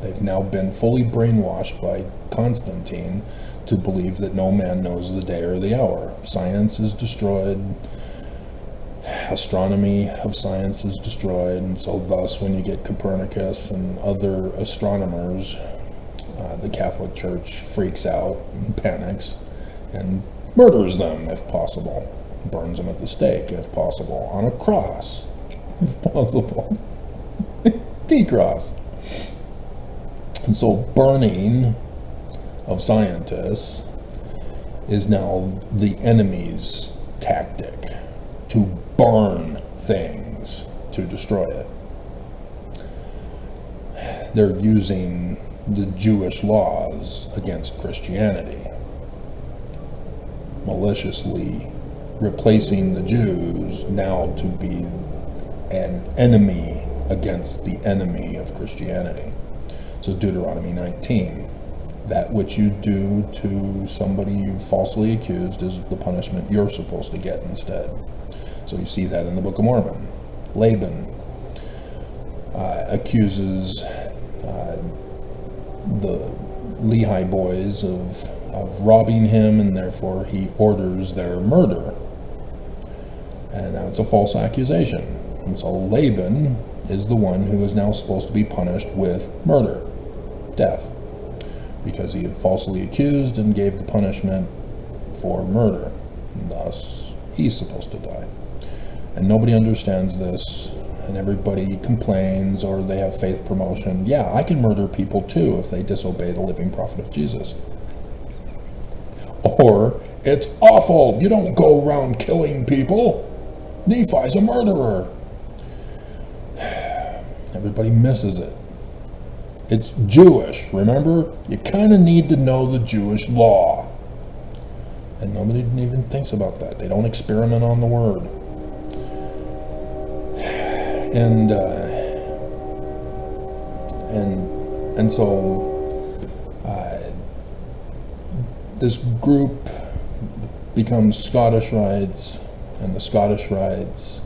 They've now been fully brainwashed by Constantine to believe that no man knows the day or the hour. Science is destroyed. Astronomy of science is destroyed. And so thus, when you get Copernicus and other astronomers, the Catholic Church freaks out and panics and murders them if possible. Burns them at the stake if possible. On a cross if possible. T-cross. And so burning of scientists is now the enemy's tactic, to burn things to destroy it. They're using the Jewish laws against Christianity, maliciously replacing the Jews now to be an enemy against the enemy of Christianity. So Deuteronomy 19, that which you do to somebody you falsely accused is the punishment you're supposed to get instead. So you see that in the Book of Mormon. Laban accuses the Lehi boys of robbing him, and therefore he orders their murder. And now it's a false accusation. And so Laban is the one who is now supposed to be punished with murder, death, because he had falsely accused and gave the punishment for murder. And thus, he's supposed to die. And nobody understands this, and everybody complains, or they have faith promotion. Yeah, I can murder people too if they disobey the living prophet of Jesus. Or, it's awful, you don't go around killing people. Nephi's a murderer. Everybody misses it. It's Jewish, remember? You kind of need to know the Jewish law. And nobody even thinks about that. They don't experiment on the word. And so this group becomes Scottish Rites, and the Scottish Rites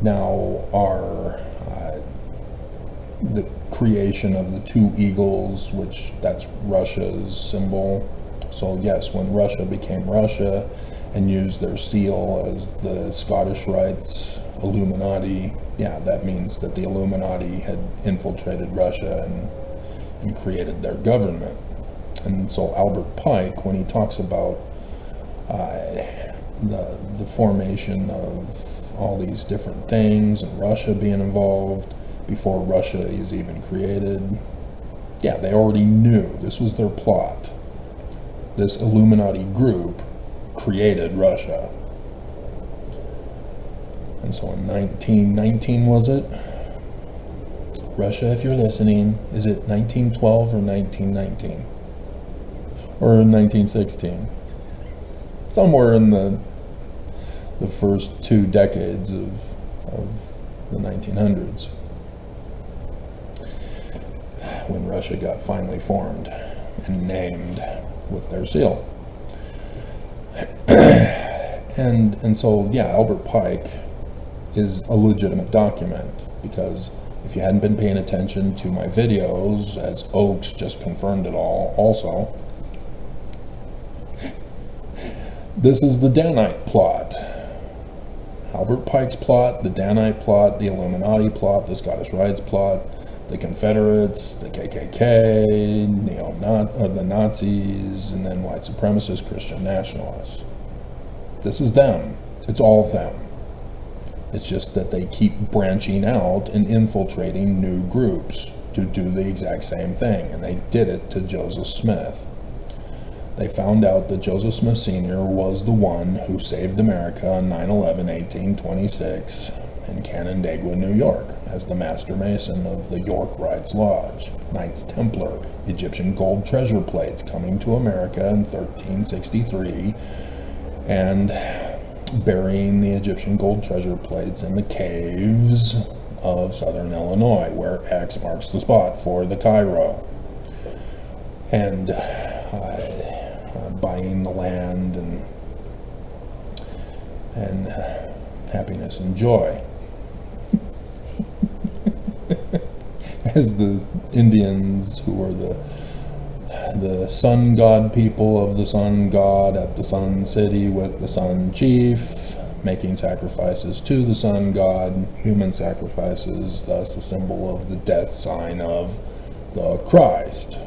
now are the creation of the two eagles, which that's Russia's symbol. So yes, when Russia became Russia and used their seal as the Scottish Rites Illuminati, yeah, that means that the Illuminati had infiltrated Russia and created their government. And so Albert Pike, when he talks about the formation of all these different things and Russia being involved before Russia is even created, yeah, they already knew this was their plot. This Illuminati group created Russia. And so in 1919, was it? Russia, if you're listening, is it 1912 or 1919? Or in 1916? Somewhere in the first 2 decades of the 1900s, when Russia got finally formed and named with their seal. And so, yeah, Albert Pike is a legitimate document, because if you hadn't been paying attention to my videos, as Oaks just confirmed it all also, this is the Danite plot. Albert Pike's plot, the Danite plot, the Illuminati plot, the Scottish Rites plot, the Confederates, the KKK, the Nazis, and then white supremacist Christian nationalists. This is them. It's all them. It's just that they keep branching out and infiltrating new groups to do the exact same thing, and they did it to Joseph Smith. They found out that Joseph Smith Sr. was the one who saved America on 9/11/1826 in Canandaigua, New York, as the Master Mason of the York Rites Lodge, Knights Templar, Egyptian gold treasure plates coming to America in 1363, and burying the Egyptian gold treasure plates in the caves of southern Illinois, where X marks the spot for the Cairo, and buying the land and happiness and joy. As the Indians, who were the sun god people of the sun god at the sun city with the sun chief, making sacrifices to the sun god, human sacrifices, thus the symbol of the death sign of the Christ.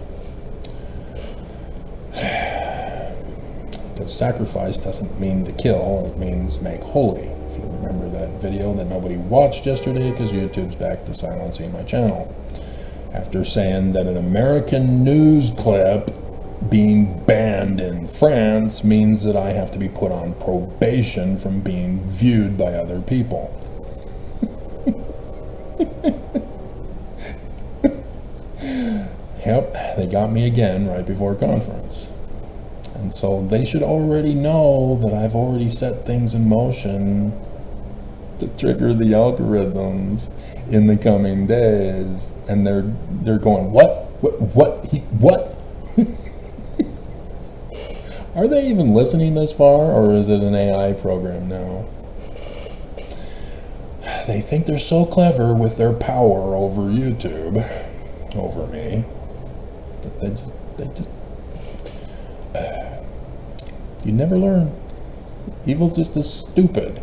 Because sacrifice doesn't mean to kill, it means make holy. If you remember that video that nobody watched yesterday because YouTube's back to silencing my channel after saying that an American news clip being banned in France means that I have to be put on probation from being viewed by other people. Yep, they got me again right before conference. And so they should already know that I've already set things in motion to trigger the algorithms in the coming days. And they're going, what? Are they even listening this far, or is it an AI program now? They think they're so clever with their power over YouTube, over me, that they just you never learn. Evil just is stupid.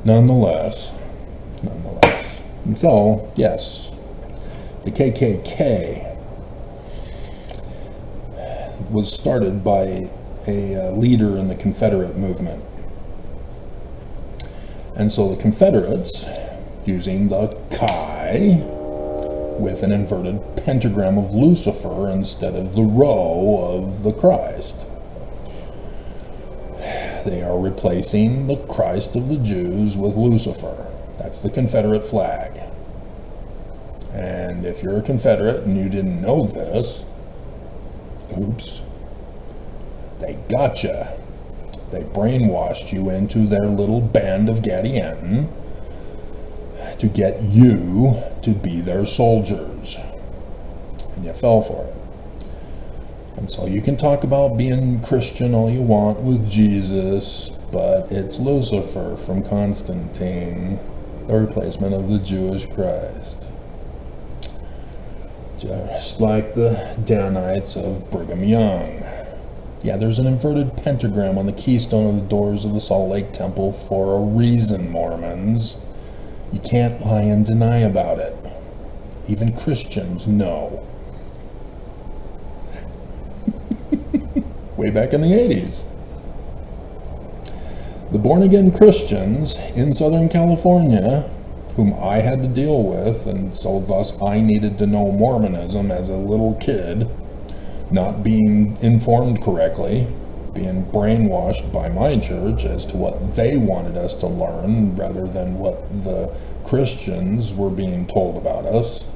Nonetheless. So, yes, the KKK was started by a leader in the Confederate movement. And so the Confederates, using the Chi with an inverted pentagram of Lucifer instead of the Rho of the Christ, they are replacing the Christ of the Jews with Lucifer. That's the Confederate flag. And if you're a Confederate and you didn't know this, oops, they gotcha. They brainwashed you into their little band of Gadianton to get you to be their soldiers. And you fell for it. And so you can talk about being Christian all you want with Jesus, but it's Lucifer from Constantine, the replacement of the Jewish Christ. Just like the Danites of Brigham Young. Yeah, there's an inverted pentagram on the keystone of the doors of the Salt Lake Temple for a reason, Mormons. You can't lie and deny about it. Even Christians know. Way back in the 80s. The born-again Christians in Southern California, whom I had to deal with, and so thus I needed to know Mormonism as a little kid, not being informed correctly, being brainwashed by my church as to what they wanted us to learn rather than what the Christians were being told about us.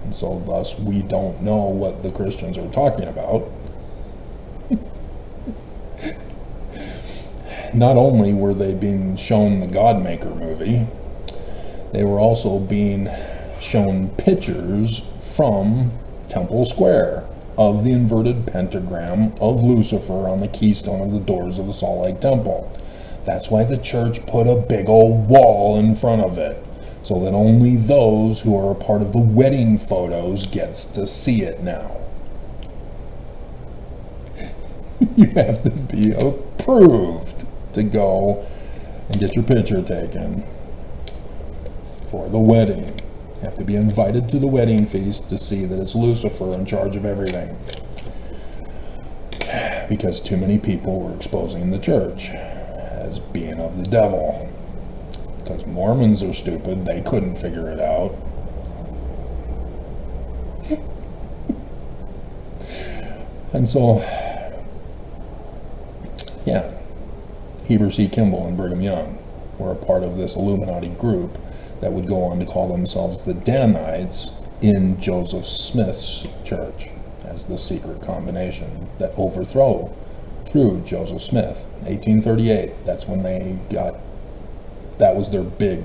And so thus we don't know what the Christians are talking about. Not only were they being shown the Godmaker movie, they were also being shown pictures from Temple Square of the inverted pentagram of Lucifer on the keystone of the doors of the Salt Lake Temple. That's why the church put a big old wall in front of it, so that only those who are a part of the wedding photos gets to see it now. You have to be approved to go and get your picture taken for the wedding. You have to be invited to the wedding feast to see that it's Lucifer in charge of everything. Because too many people were exposing the church as being of the devil. Because Mormons are stupid, they couldn't figure it out. And so, yeah, Heber C. Kimball and Brigham Young were a part of this Illuminati group that would go on to call themselves the Danites in Joseph Smith's church as the secret combination that overthrew Joseph Smith. 1838, that's when that was their big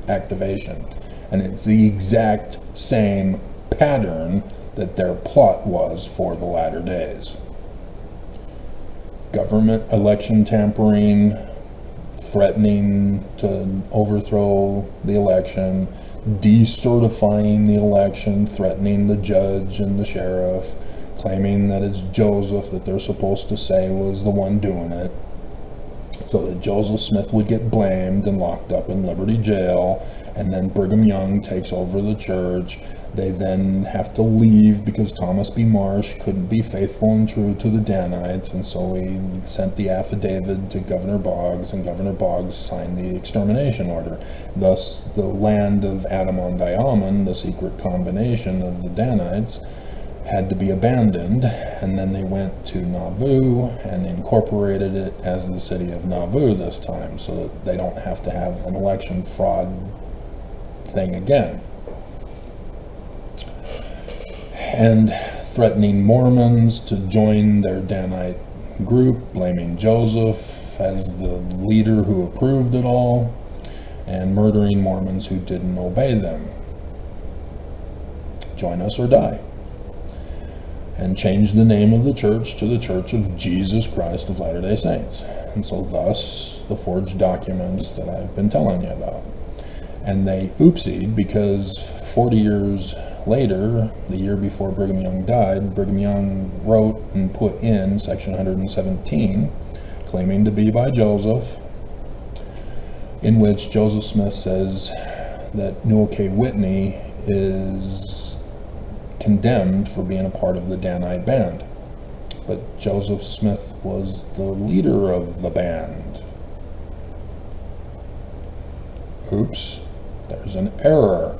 activation. And it's the exact same pattern that their plot was for the latter days. Government election tampering, threatening to overthrow the election, decertifying the election, threatening the judge and the sheriff, claiming that it's Joseph that they're supposed to say was the one doing it. so that Joseph Smith would get blamed and locked up in Liberty Jail, and then Brigham Young takes over the church. They then have to leave because Thomas B. Marsh couldn't be faithful and true to the Danites, and so he sent the affidavit to Governor Boggs, and Governor Boggs signed the extermination order. Thus, the land of Adam-on-Diamond, the secret combination of the Danites, had to be abandoned, and then they went to Nauvoo and incorporated it as the city of Nauvoo this time, so that they don't have to have an election fraud thing again. And threatening Mormons to join their Danite group, blaming Joseph as the leader who approved it all, and murdering Mormons who didn't obey them. Join us or die. And change the name of the church to the Church of Jesus Christ of Latter-day Saints. And so thus, the forged documents that I've been telling you about. And they oopsied because 40 years later, the year before Brigham Young died, Brigham Young wrote and put in section 117, claiming to be by Joseph, in which Joseph Smith says that Newell K. Whitney is condemned for being a part of the Danite band. But Joseph Smith was the leader of the band. Oops, there's an error.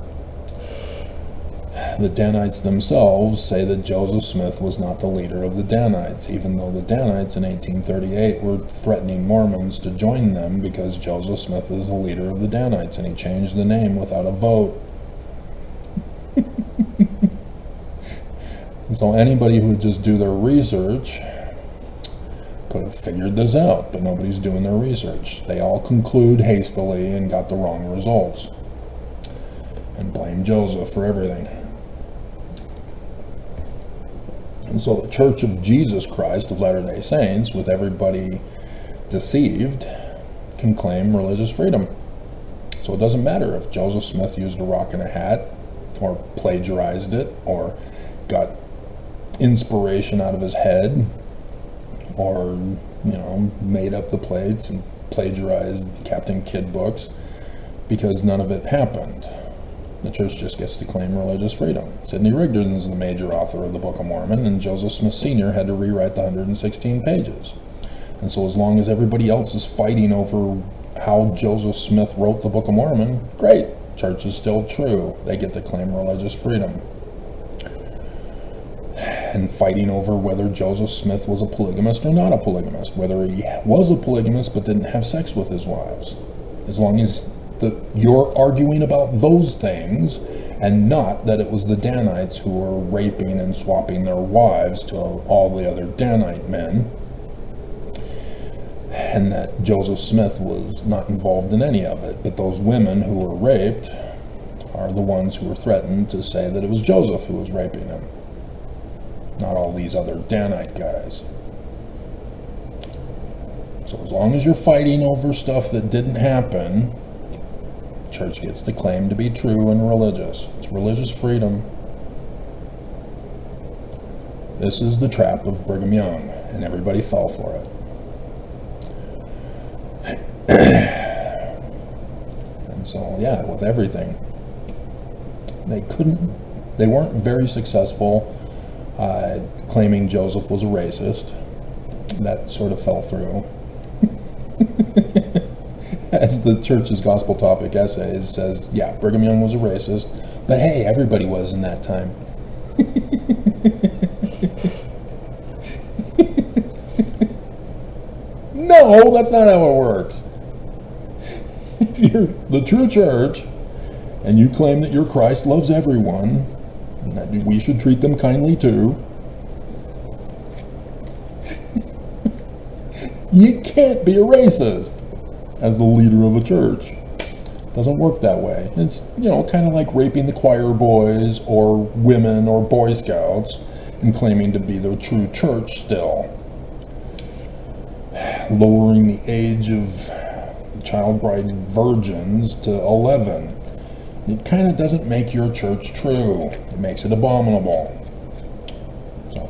The Danites themselves say that Joseph Smith was not the leader of the Danites, even though the Danites in 1838 were threatening Mormons to join them because Joseph Smith is the leader of the Danites, and he changed the name without a vote. And so anybody who would just do their research could have figured this out, but nobody's doing their research. They all conclude hastily and got the wrong results and blame Joseph for everything. And so the Church of Jesus Christ of Latter-day Saints, with everybody deceived, can claim religious freedom. So it doesn't matter if Joseph Smith used a rock and a hat, or plagiarized it, or got inspiration out of his head, or, made up the plates and plagiarized Captain Kidd books, because none of it happened. The church just gets to claim religious freedom. Sidney Rigdon is the major author of the Book of Mormon, and Joseph Smith Sr. had to rewrite the 116 pages. And so as long as everybody else is fighting over how Joseph Smith wrote the Book of Mormon, great. Church is still true. They get to claim religious freedom. And fighting over whether Joseph Smith was a polygamist or not a polygamist, whether he was a polygamist but didn't have sex with his wives. As long as you're arguing about those things, and not that it was the Danites who were raping and swapping their wives to all the other Danite men, and that Joseph Smith was not involved in any of it, but those women who were raped are the ones who were threatened to say that it was Joseph who was raping them, not all these other Danite guys. So as long as you're fighting over stuff that didn't happen, church gets to claim to be true and religious. It's religious freedom. This is the trap of Brigham Young, and everybody fell for it. And so, yeah, with everything, they weren't very successful claiming Joseph was a racist. That sort of fell through. As the church's gospel topic essays says, yeah, Brigham Young was a racist, but hey, everybody was in that time. No, that's not how it works. If you're the true church and you claim that your Christ loves everyone, and that we should treat them kindly too, you can't be a racist as the leader of a church. It doesn't work that way. It's, kind of like raping the choir boys or women or Boy Scouts and claiming to be the true church still. Lowering the age of child bride virgins to 11. It kind of doesn't make your church true. It makes it abominable. So,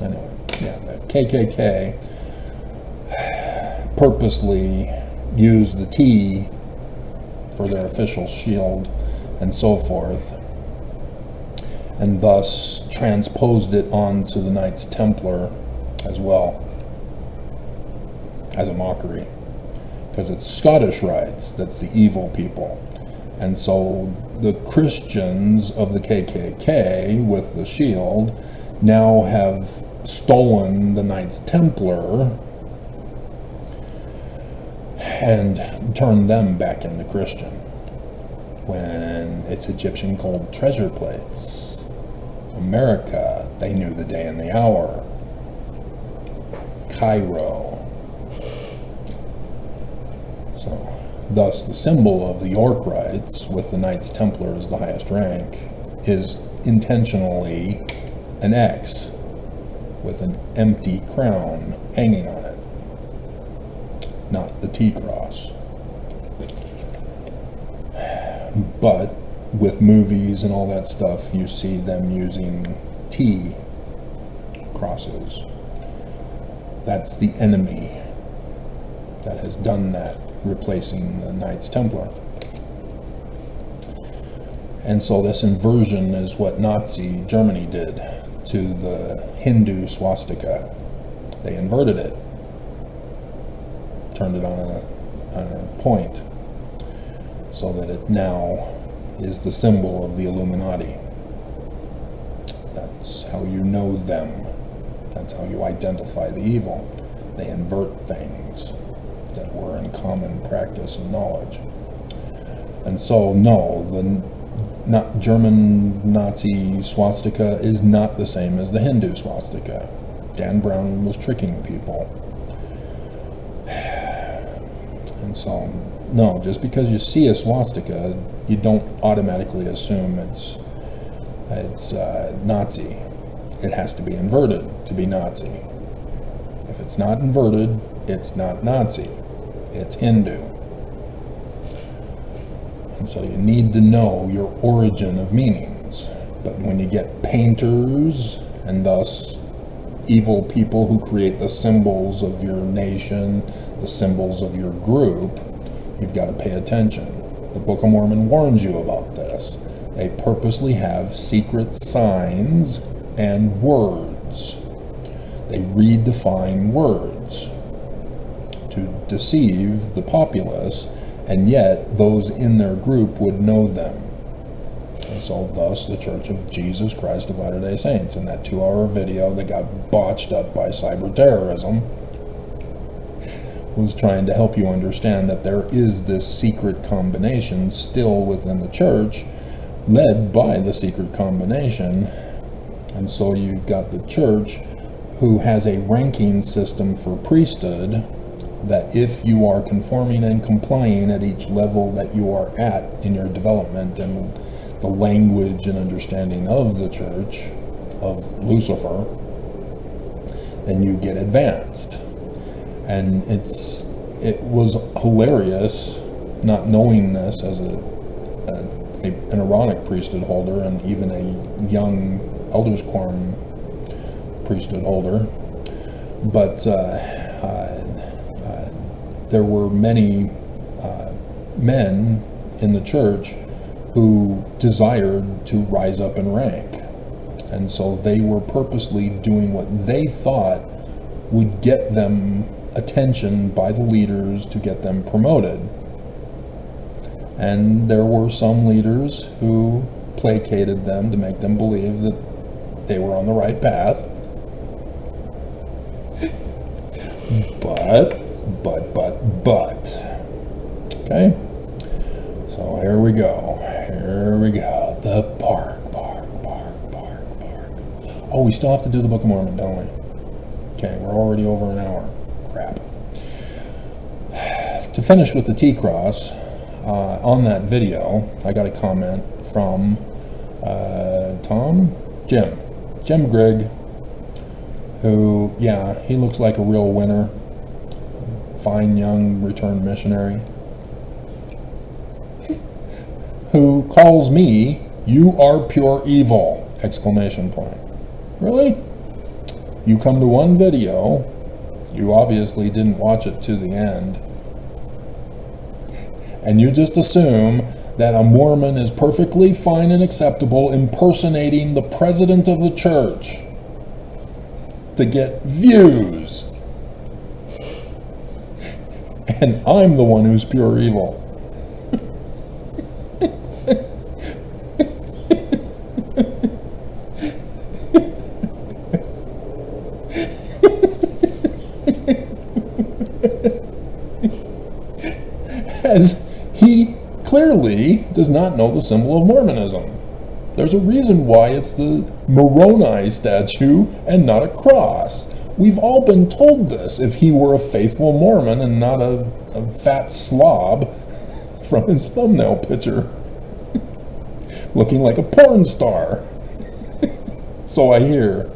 anyway, yeah, the KKK purposely use the T for their official shield and so forth, and thus transposed it onto the Knights Templar as well, as a mockery, because it's Scottish rites that's the evil people. And so the Christians of the KKK with the shield now have stolen the Knights Templar and turned them back into Christian, when it's Egyptian gold treasure plates. America, they knew the day and the hour. Cairo. So, thus the symbol of the York rites, with the Knights Templar as the highest rank, is intentionally an X with an empty crown hanging on it, not the T-cross. But with movies and all that stuff, you see them using T crosses. That's the enemy that has done that, replacing the Knights Templar. And so this inversion is what Nazi Germany did to the Hindu swastika. They inverted it, turned it on a point, so that it now is the symbol of the Illuminati. That's how you know them. That's how you identify the evil. They invert things that were in common practice and knowledge. And so, no, the German Nazi swastika is not the same as the Hindu swastika. Dan Brown was tricking people. And so, no, just because you see a swastika, you don't automatically assume it's Nazi. It has to be inverted to be Nazi. If it's not inverted, it's not Nazi. It's Hindu. And so you need to know your origin of meanings. But when you get painters, and thus evil people who create the symbols of your nation, the symbols of your group, you've got to pay attention. The Book of Mormon warns you about this. They purposely have secret signs and words. They redefine words to deceive the populace, and yet those in their group would know them. And so thus the Church of Jesus Christ of Latter-day Saints, in that 2-hour video that got botched up by cyber terrorism, was trying to help you understand that there is this secret combination still within the church, led by the secret combination. And so you've got the church who has a ranking system for priesthood, that if you are conforming and complying at each level that you are at in your development and the language and understanding of the church, of Lucifer, then you get advanced. And it was hilarious not knowing this as an Aaronic priesthood holder, and even a young Elders Quorum priesthood holder. But there were many men in the church who desired to rise up in rank. And so they were purposely doing what they thought would get them attention by the leaders to get them promoted. And there were some leaders who placated them to make them believe that they were on the right path. But. Okay? So here we go. The bark. Oh, we still have to do the Book of Mormon, don't we? Okay, we're already over an hour. Crap. To finish with the T-Cross, on that video, I got a comment from Jim Grigg, who, yeah, he looks like a real winner. Fine young returned missionary, who calls me, "You are pure evil!" exclamation point. Really? You come to one video, You obviously didn't watch it to the end. And you just assume that a Mormon is perfectly fine and acceptable impersonating the president of the church to get views. And I'm the one who's pure evil. As he clearly does not know the symbol of Mormonism. There's a reason why it's the Moroni statue and not a cross. We've all been told this if he were a faithful Mormon and not a fat slob from his thumbnail picture. Looking like a porn star. So I hear.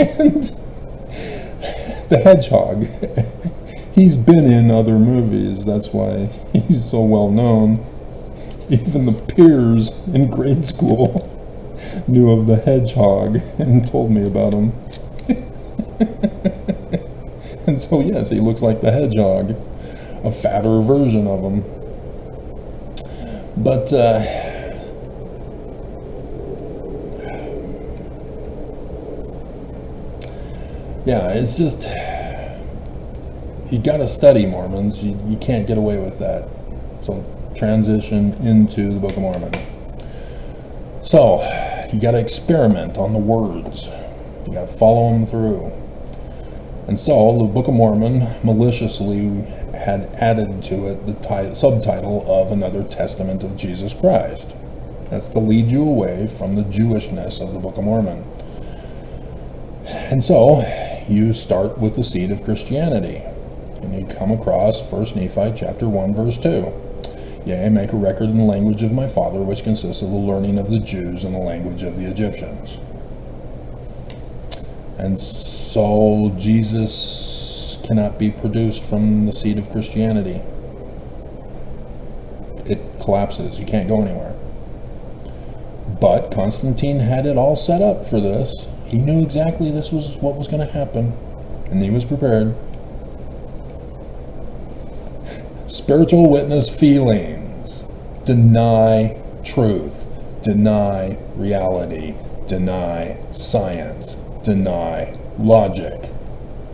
And the hedgehog, he's been in other movies, that's why he's so well known. Even the peers in grade school knew of the hedgehog and told me about him. And so yes, he looks like the hedgehog, a fatter version of him. But yeah, it's just, you gotta study Mormons. You can't get away with that. So transition into the Book of Mormon. So you gotta experiment on the words. You gotta follow them through. And so the Book of Mormon maliciously had added to it the subtitle of Another Testament of Jesus Christ. That's to lead you away from the Jewishness of the Book of Mormon. And so you start with the seed of Christianity, and you come across 1 Nephi chapter 1 verse 2. Yea, I make a record in the language of my father, which consists of the learning of the Jews and the language of the Egyptians. And so Jesus cannot be produced from the seed of Christianity. It collapses. You can't go anywhere. But Constantine had it all set up for this. He knew exactly this was what was going to happen, and he was prepared. Spiritual witness feelings. Deny truth. Deny reality. Deny science. Deny logic.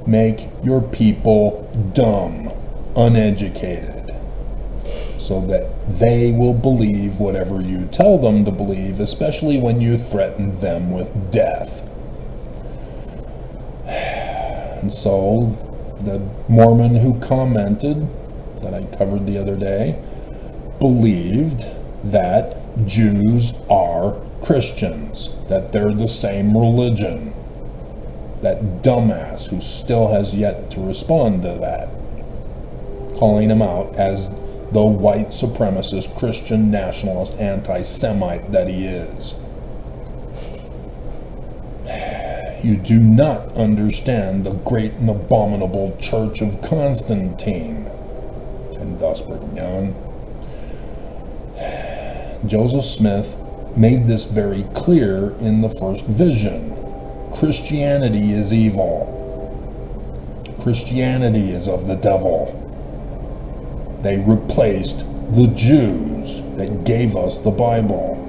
Make your people dumb, uneducated, so that they will believe whatever you tell them to believe, especially when you threaten them with death. And so the Mormon who commented, that I covered the other day, believed that Jews are Christians, that they're the same religion. That dumbass who still has yet to respond to that, calling him out as the white supremacist, Christian nationalist, anti-Semite that he is. You do not understand the great and abominable Church of Constantine. And thus Brigham Young. Joseph Smith made this very clear in the first vision. Christianity is evil. Christianity is of the devil. They replaced the Jews that gave us the Bible.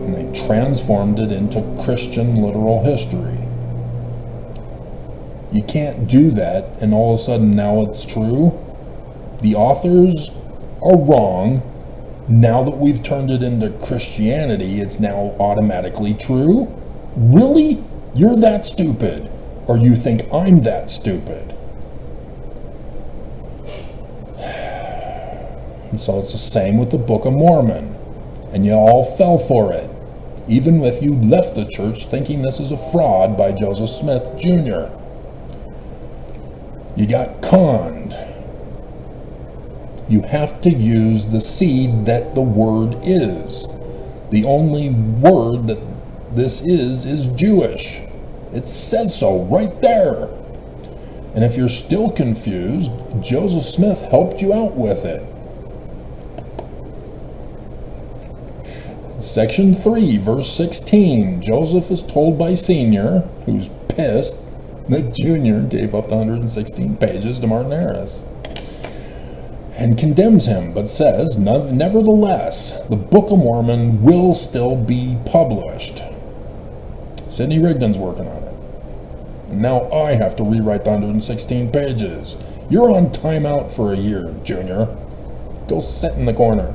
And they transformed it into Christian literal history. You can't do that and all of a sudden now it's true. The authors are wrong. Now that we've turned it into Christianity, it's now automatically true. Really? You're that stupid? Or you think I'm that stupid? And so it's the same with the Book of Mormon. And you all fell for it. Even if you left the church thinking this is a fraud by Joseph Smith Jr. You got conned. You have to use the seed that the word is. The only word that this is Jewish. It says so right there. And if you're still confused, Joseph Smith helped you out with it. Section 3, verse 16, Joseph is told by Senior, who's pissed that Junior gave up the 116 pages to Martin Harris, and condemns him, but says, nevertheless, the Book of Mormon will still be published. Sidney Rigdon's working on it. And now I have to rewrite the 116 pages. You're on timeout for a year, Junior. Go sit in the corner.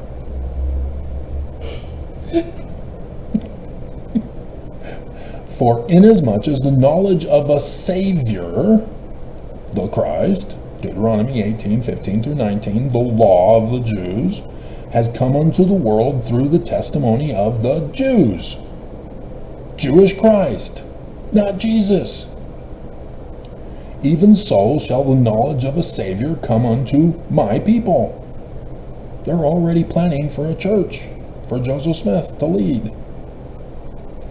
For inasmuch as the knowledge of a Savior, the Christ, Deuteronomy 18:15-19, the law of the Jews, has come unto the world through the testimony of the Jews. Jewish Christ, not Jesus. Even so shall the knowledge of a Savior come unto my people. They're already planning for a church for Joseph Smith to lead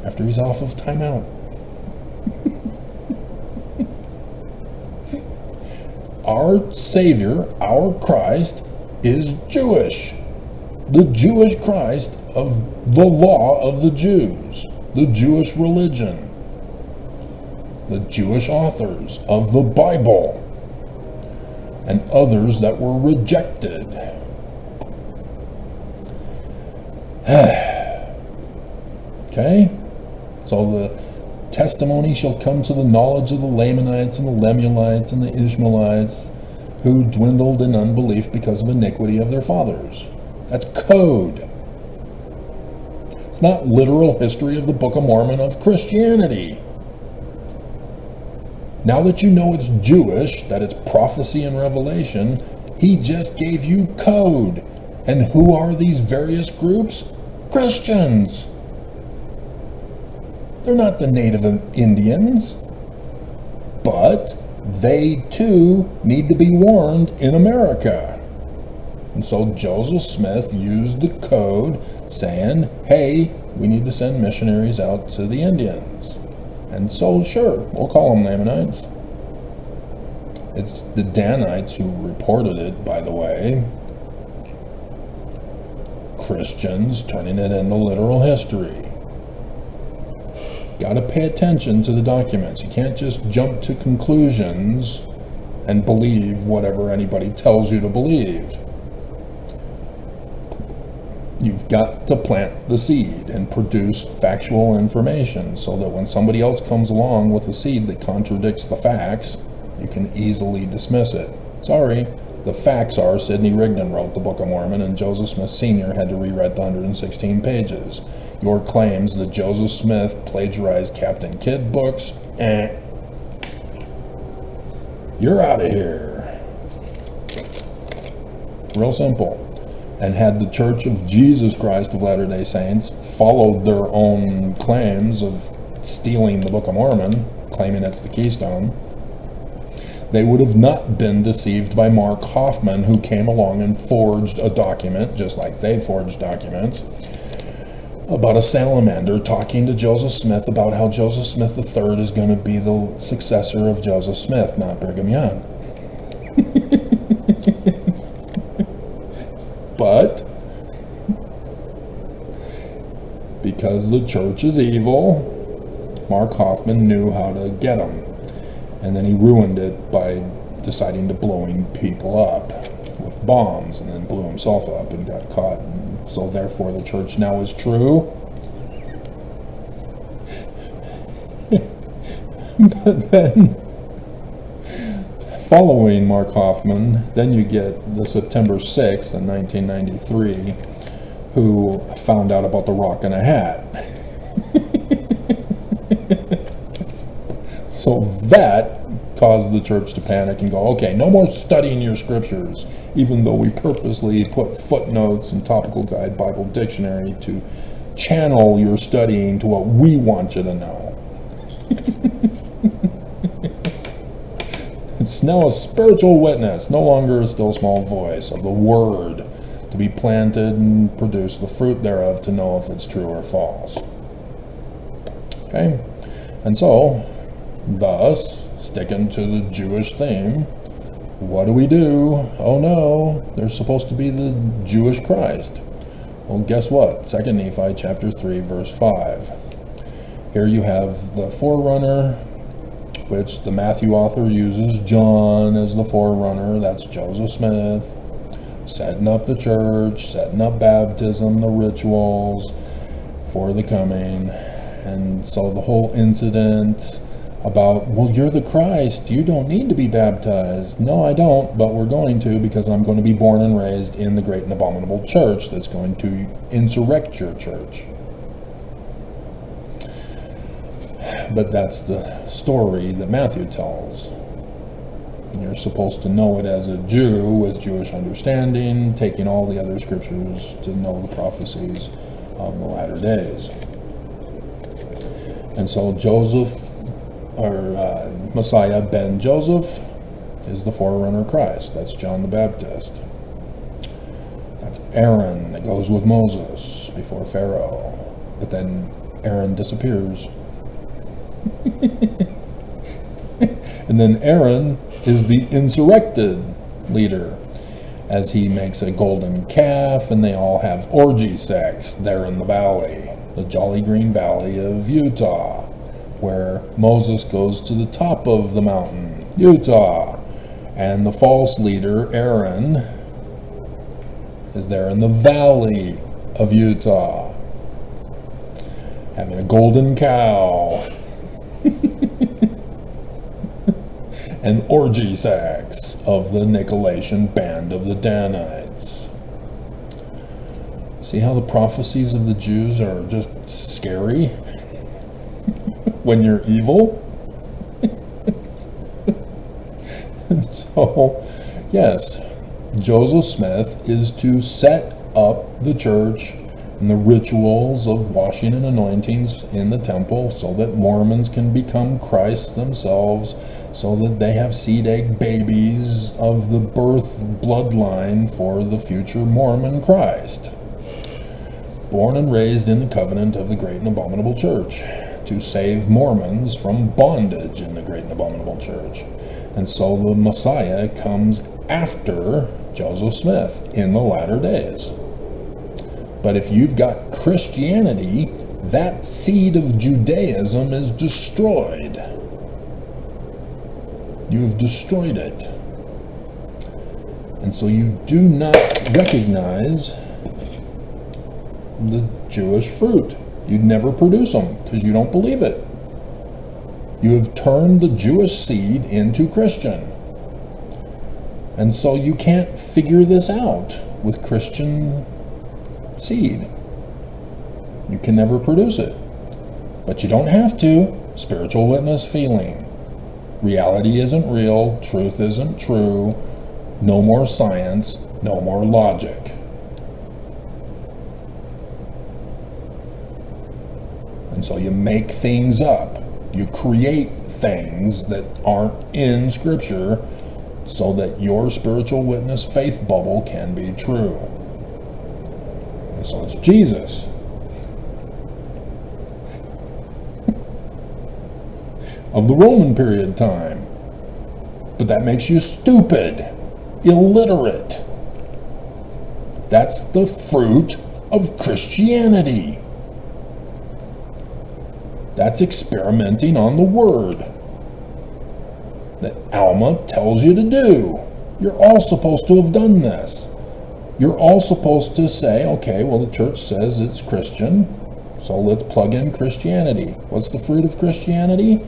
after he's off of timeout. Our Savior, our Christ, is Jewish. The Jewish Christ of the law of the Jews, the Jewish religion, the Jewish authors of the Bible, and others that were rejected. Okay? So the testimony shall come to the knowledge of the Lamanites and the Lemuelites and the Ishmaelites, who dwindled in unbelief because of iniquity of their fathers. That's code. It's not literal history of the Book of Mormon of Christianity. Now that you know it's Jewish, that it's prophecy and revelation, he just gave you code. And who are these various groups? Christians. They're not the native Indians, but they too need to be warned in America. And so Joseph Smith used the code saying, hey, we need to send missionaries out to the Indians. And so, sure, we'll call them Lamanites. It's the Danites who reported it, by the way. Christians turning it into literal history. Got to pay attention to the documents. You can't just jump to conclusions and believe whatever anybody tells you to believe. You've got to plant the seed and produce factual information so that when somebody else comes along with a seed that contradicts the facts, you can easily dismiss it. Sorry, the facts are Sidney Rigdon wrote the Book of Mormon and Joseph Smith Sr. had to rewrite the 116 pages. Your claims that Joseph Smith plagiarized Captain Kidd books, you're out of here. Real simple. And had the Church of Jesus Christ of Latter-day Saints followed their own claims of stealing the Book of Mormon, claiming it's the keystone, they would have not been deceived by Mark Hoffman, who came along and forged a document, just like they forged documents, about a salamander talking to Joseph Smith about how Joseph Smith III is going to be the successor of Joseph Smith, not Brigham Young. But because the church is evil, Mark Hoffman knew how to get them. And then he ruined it by deciding to blowing people up with bombs, and then blew himself up and got caught. And so therefore the church now is true. But then, following Mark Hoffman, then you get the September 6th in 1993, who found out about the rock in a hat. So that caused the church to panic and go, okay, no more studying your scriptures, even though we purposely put footnotes and Topical Guide Bible Dictionary to channel your studying to what we want you to know. It's now a spiritual witness, no longer a still small voice of the word, to be planted and produce the fruit thereof to know if it's true or false. Okay? And so, thus, sticking to the Jewish theme, what do? Oh no, there's supposed to be the Jewish Christ. Well, guess what? 2 Nephi chapter 3, verse 5. Here you have the forerunner, which the Matthew author uses John as the forerunner. That's Joseph Smith, setting up the church, setting up baptism, the rituals for the coming. And so the whole incident about, well, you're the Christ, you don't need to be baptized. No, I don't, but we're going to, because I'm going to be born and raised in the great and abominable church that's going to insurrect your church. But that's the story that Matthew tells. You're supposed to know it as a Jew with Jewish understanding, taking all the other scriptures to know the prophecies of the latter days. And so Joseph, or Messiah ben Joseph, is the forerunner Christ. That's John the Baptist. That's Aaron that goes with Moses before Pharaoh. But then Aaron disappears. And then Aaron is the insurrected leader, as he makes a golden calf, and they all have orgy sex there in the valley, the Jolly Green Valley of Utah, where Moses goes to the top of the mountain, Utah, and the false leader, Aaron, is there in the valley of Utah, having a golden cow and orgy sex of the Nicolaitan band of the Danites. See how the prophecies of the Jews are just scary when you're evil? And so, yes, Joseph Smith is to set up the church and the rituals of washing and anointings in the temple so that Mormons can become Christ themselves, so that they have seed egg babies of the birth bloodline for the future Mormon Christ. Born and raised in the covenant of the great and abominable church, to save Mormons from bondage in the great and abominable church. And so the Messiah comes after Joseph Smith in the latter days. But if you've got Christianity, that seed of Judaism is destroyed. You've destroyed it. And so you do not recognize the Jewish fruit. You'd never produce them because you don't believe it. You have turned the Jewish seed into Christian. And so you can't figure this out with Christian seed. You can never produce it. But you don't have to. Spiritual witness feeling. Reality isn't real. Truth isn't true. No more science. No more logic. And so you make things up. You create things that aren't in Scripture so that your spiritual witness faith bubble can be true. And so it's Jesus. Of the Roman period time. But that makes you stupid, illiterate. That's the fruit of Christianity. That's experimenting on the word that Alma tells you to do. You're all supposed to have done this. You're all supposed to say, okay, well, the church says it's Christian, so let's plug in Christianity. What's the fruit of Christianity?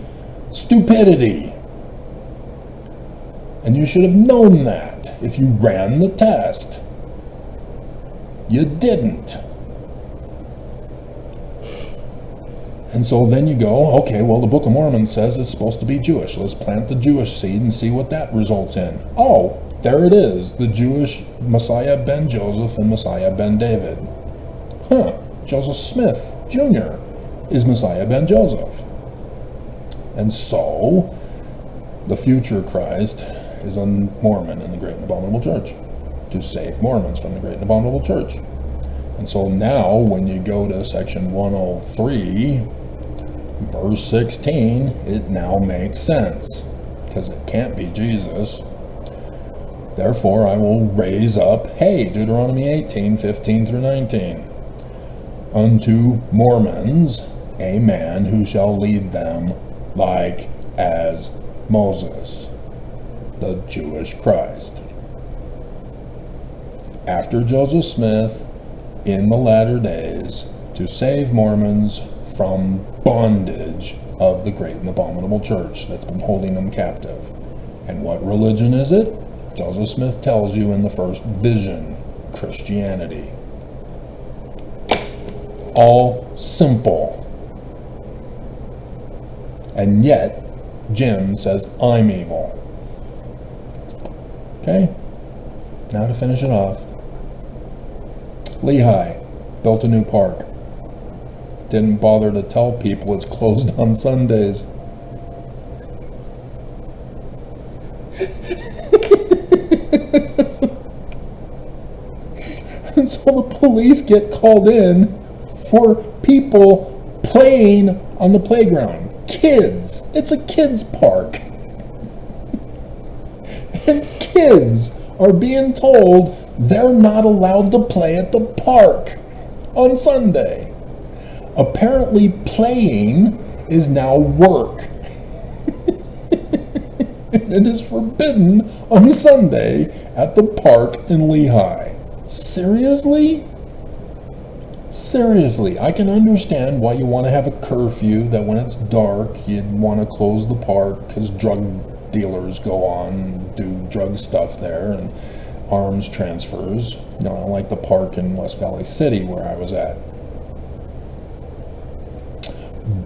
Stupidity. And you should have known that if you ran the test. You didn't. And so then you go, okay, well, the Book of Mormon says it's supposed to be Jewish. Let's plant the Jewish seed and see what that results in. Oh, there it is, the Jewish Messiah ben Joseph and Messiah ben David. Huh, Joseph Smith Jr. is Messiah ben Joseph. And so, the future Christ is a Mormon in the Great and Abominable Church, to save Mormons from the Great and Abominable Church. And so now, when you go to section 103, verse 16, it now makes sense, because it can't be Jesus. Therefore I will raise up, hey, Deuteronomy 18, 15 through 19, unto Mormons a man who shall lead them like as Moses, the Jewish Christ. After Joseph Smith, in the latter days, to save Mormons from bondage of the great and abominable church that's been holding them captive. And what religion is it? Joseph Smith tells you in the first vision, Christianity. All simple. And yet, Jim says, I'm evil. Okay? Now to finish it off. Lehigh built a new park. Didn't bother to tell people it's closed on Sundays. And so the police get called in for people playing on the playground. Kids. It's a kids' park. And kids are being told they're not allowed to play at the park on Sunday. Apparently playing is now work. And it is forbidden on Sunday at the park in Lehigh. Seriously? Seriously, I can understand why you want to have a curfew, that when it's dark you'd want to close the park because drug dealers go on and do drug stuff there and arms transfers. You know, like the park in West Valley City where I was at.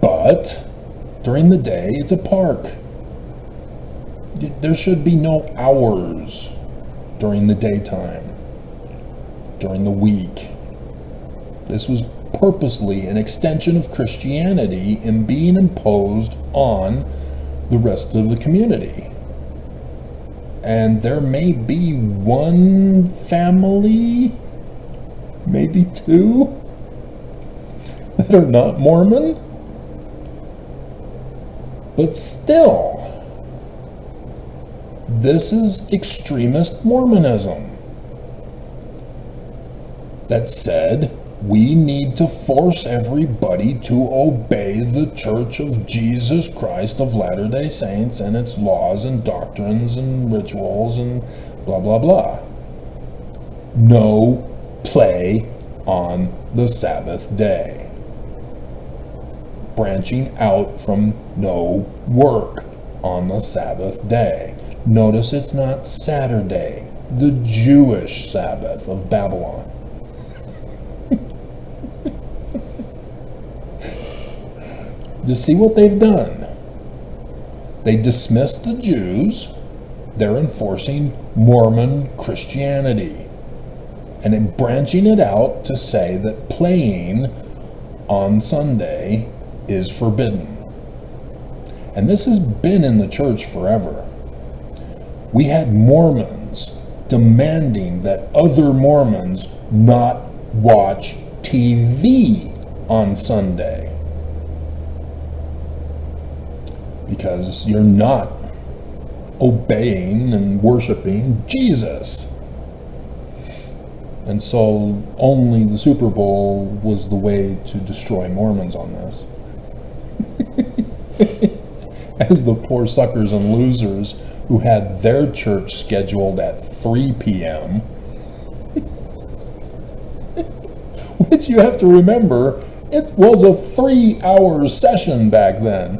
But during the day, it's a park. There should be no hours during the daytime, during the week. This was purposely an extension of Christianity in being imposed on the rest of the community. And there may be one family, maybe two, that are not Mormon. But still, this is extremist Mormonism that said we need to force everybody to obey the Church of Jesus Christ of Latter-day Saints and its laws and doctrines and rituals and blah, blah, blah. No play on the Sabbath day. Branching out from no work on the Sabbath day. Notice it's not Saturday, the Jewish Sabbath of Babylon. You see what they've done? They dismissed the Jews. They're enforcing Mormon Christianity. And then branching it out to say that playing on Sunday is forbidden. And this has been in the church forever. We had Mormons demanding that other Mormons not watch TV on Sunday because you're not obeying and worshiping Jesus. And so only the Super Bowl was the way to destroy Mormons on this. As the poor suckers and losers who had their church scheduled at 3 p.m. Which you have to remember, it was a 3-hour session back then.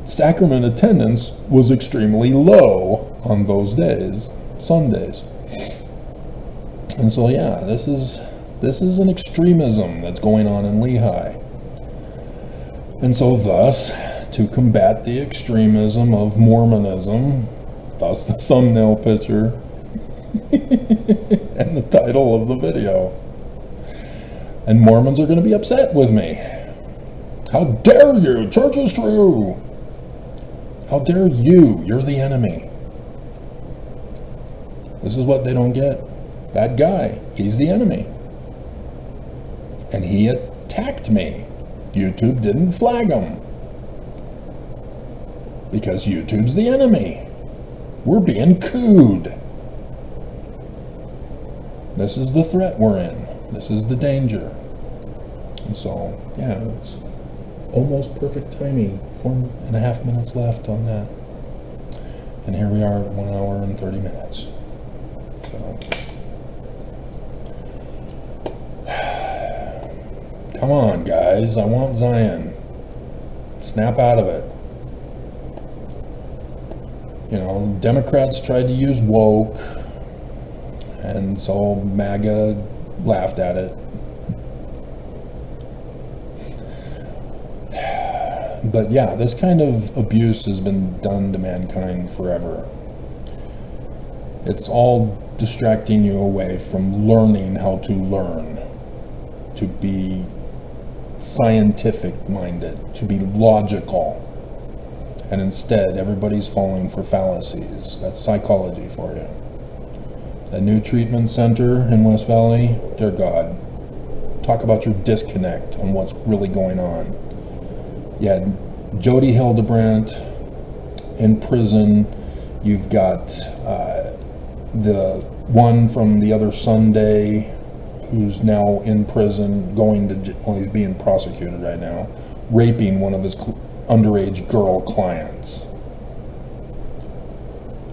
Sacrament attendance was extremely low on those days, Sundays. And so yeah, this is an extremism that's going on in Lehigh. And so thus, to combat the extremism of Mormonism, thus the thumbnail picture and the title of the video. And Mormons are going to be upset with me. How dare you? Church is true. How dare you? You're the enemy. This is what they don't get. That guy, he's the enemy. And he attacked me YouTube didn't flag them. Because YouTube's the enemy. We're being cooed. This is the threat we're in. This is the danger. And so, yeah, it's almost perfect timing. 4.5 minutes left on that. And here we are at 1 hour and 30 minutes. So, come on, guys. I want Zion. Snap out of it. You know, Democrats tried to use woke, and so MAGA laughed at it. But yeah, this kind of abuse has been done to mankind forever. It's all distracting you away from learning how to learn, to be scientific minded, to be logical. And instead, everybody's falling for fallacies. That's psychology for you. That new treatment center in West Valley, dear God, talk about your disconnect on what's really going on. Yeah, Jody Hildebrandt in prison. You've got the one from the other Sunday who's now in prison, he's being prosecuted right now, raping one of his underage girl clients.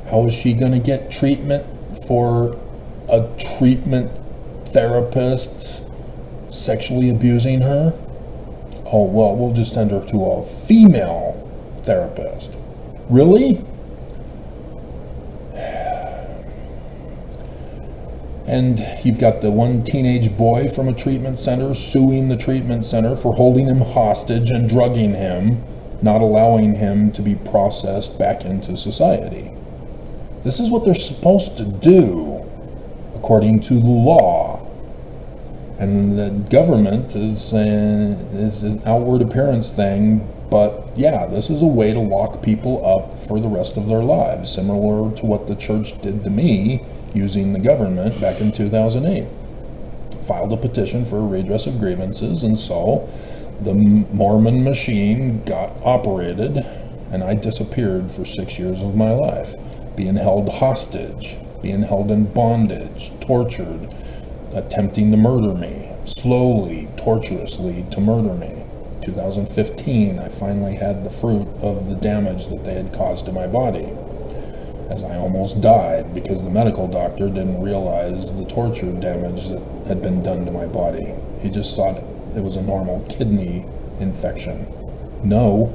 How is she going to get treatment for a treatment therapist sexually abusing her? Oh, well, we'll just send her to a female therapist. Really? And you've got the one teenage boy from a treatment center suing the treatment center for holding him hostage and drugging him, not allowing him to be processed back into society. This is what they're supposed to do, according to the law. And the government is an outward appearance thing, but yeah, this is a way to lock people up for the rest of their lives, similar to what the church did to me using the government back in 2008. Filed a petition for a redress of grievances, and so the Mormon machine got operated, and I disappeared for 6 years of my life, being held hostage, being held in bondage, tortured, attempting to murder me, slowly, torturously to murder me. 2015, I finally had the fruit of the damage that they had caused to my body, as I almost died because the medical doctor didn't realize the torture damage that had been done to my body. He just thought it was a normal kidney infection. No.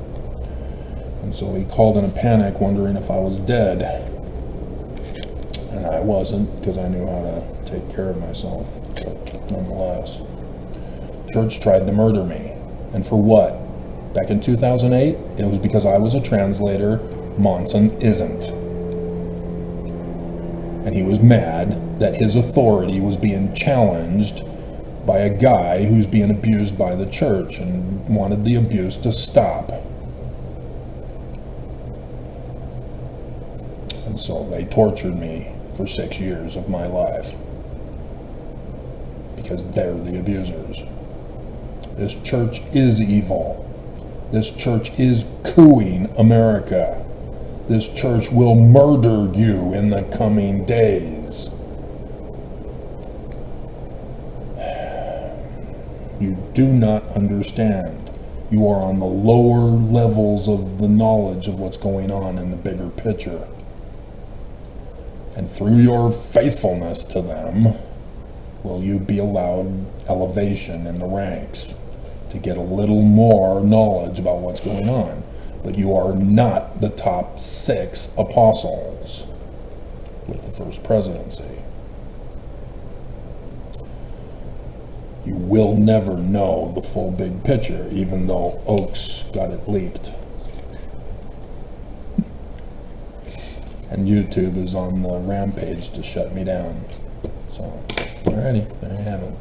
And so he called in a panic, wondering if I was dead. And I wasn't, because I knew how to take care of myself. But nonetheless, church tried to murder me. And for what? Back in 2008, it was because I was a translator. Monson isn't. And he was mad that his authority was being challenged by a guy who's being abused by the church and wanted the abuse to stop. And so they tortured me for 6 years of my life because they're the abusers. This church is evil. This church is cooing America. This church will murder you in the coming days. You do not understand. You are on the lower levels of the knowledge of what's going on in the bigger picture. And through your faithfulness to them, will you be allowed elevation in the ranks to get a little more knowledge about what's going on. But you are not the top 6 apostles with the first presidency. You will never know the full big picture, even though Oaks got it leaked. And YouTube is on the rampage to shut me down. So, alrighty, there you have it.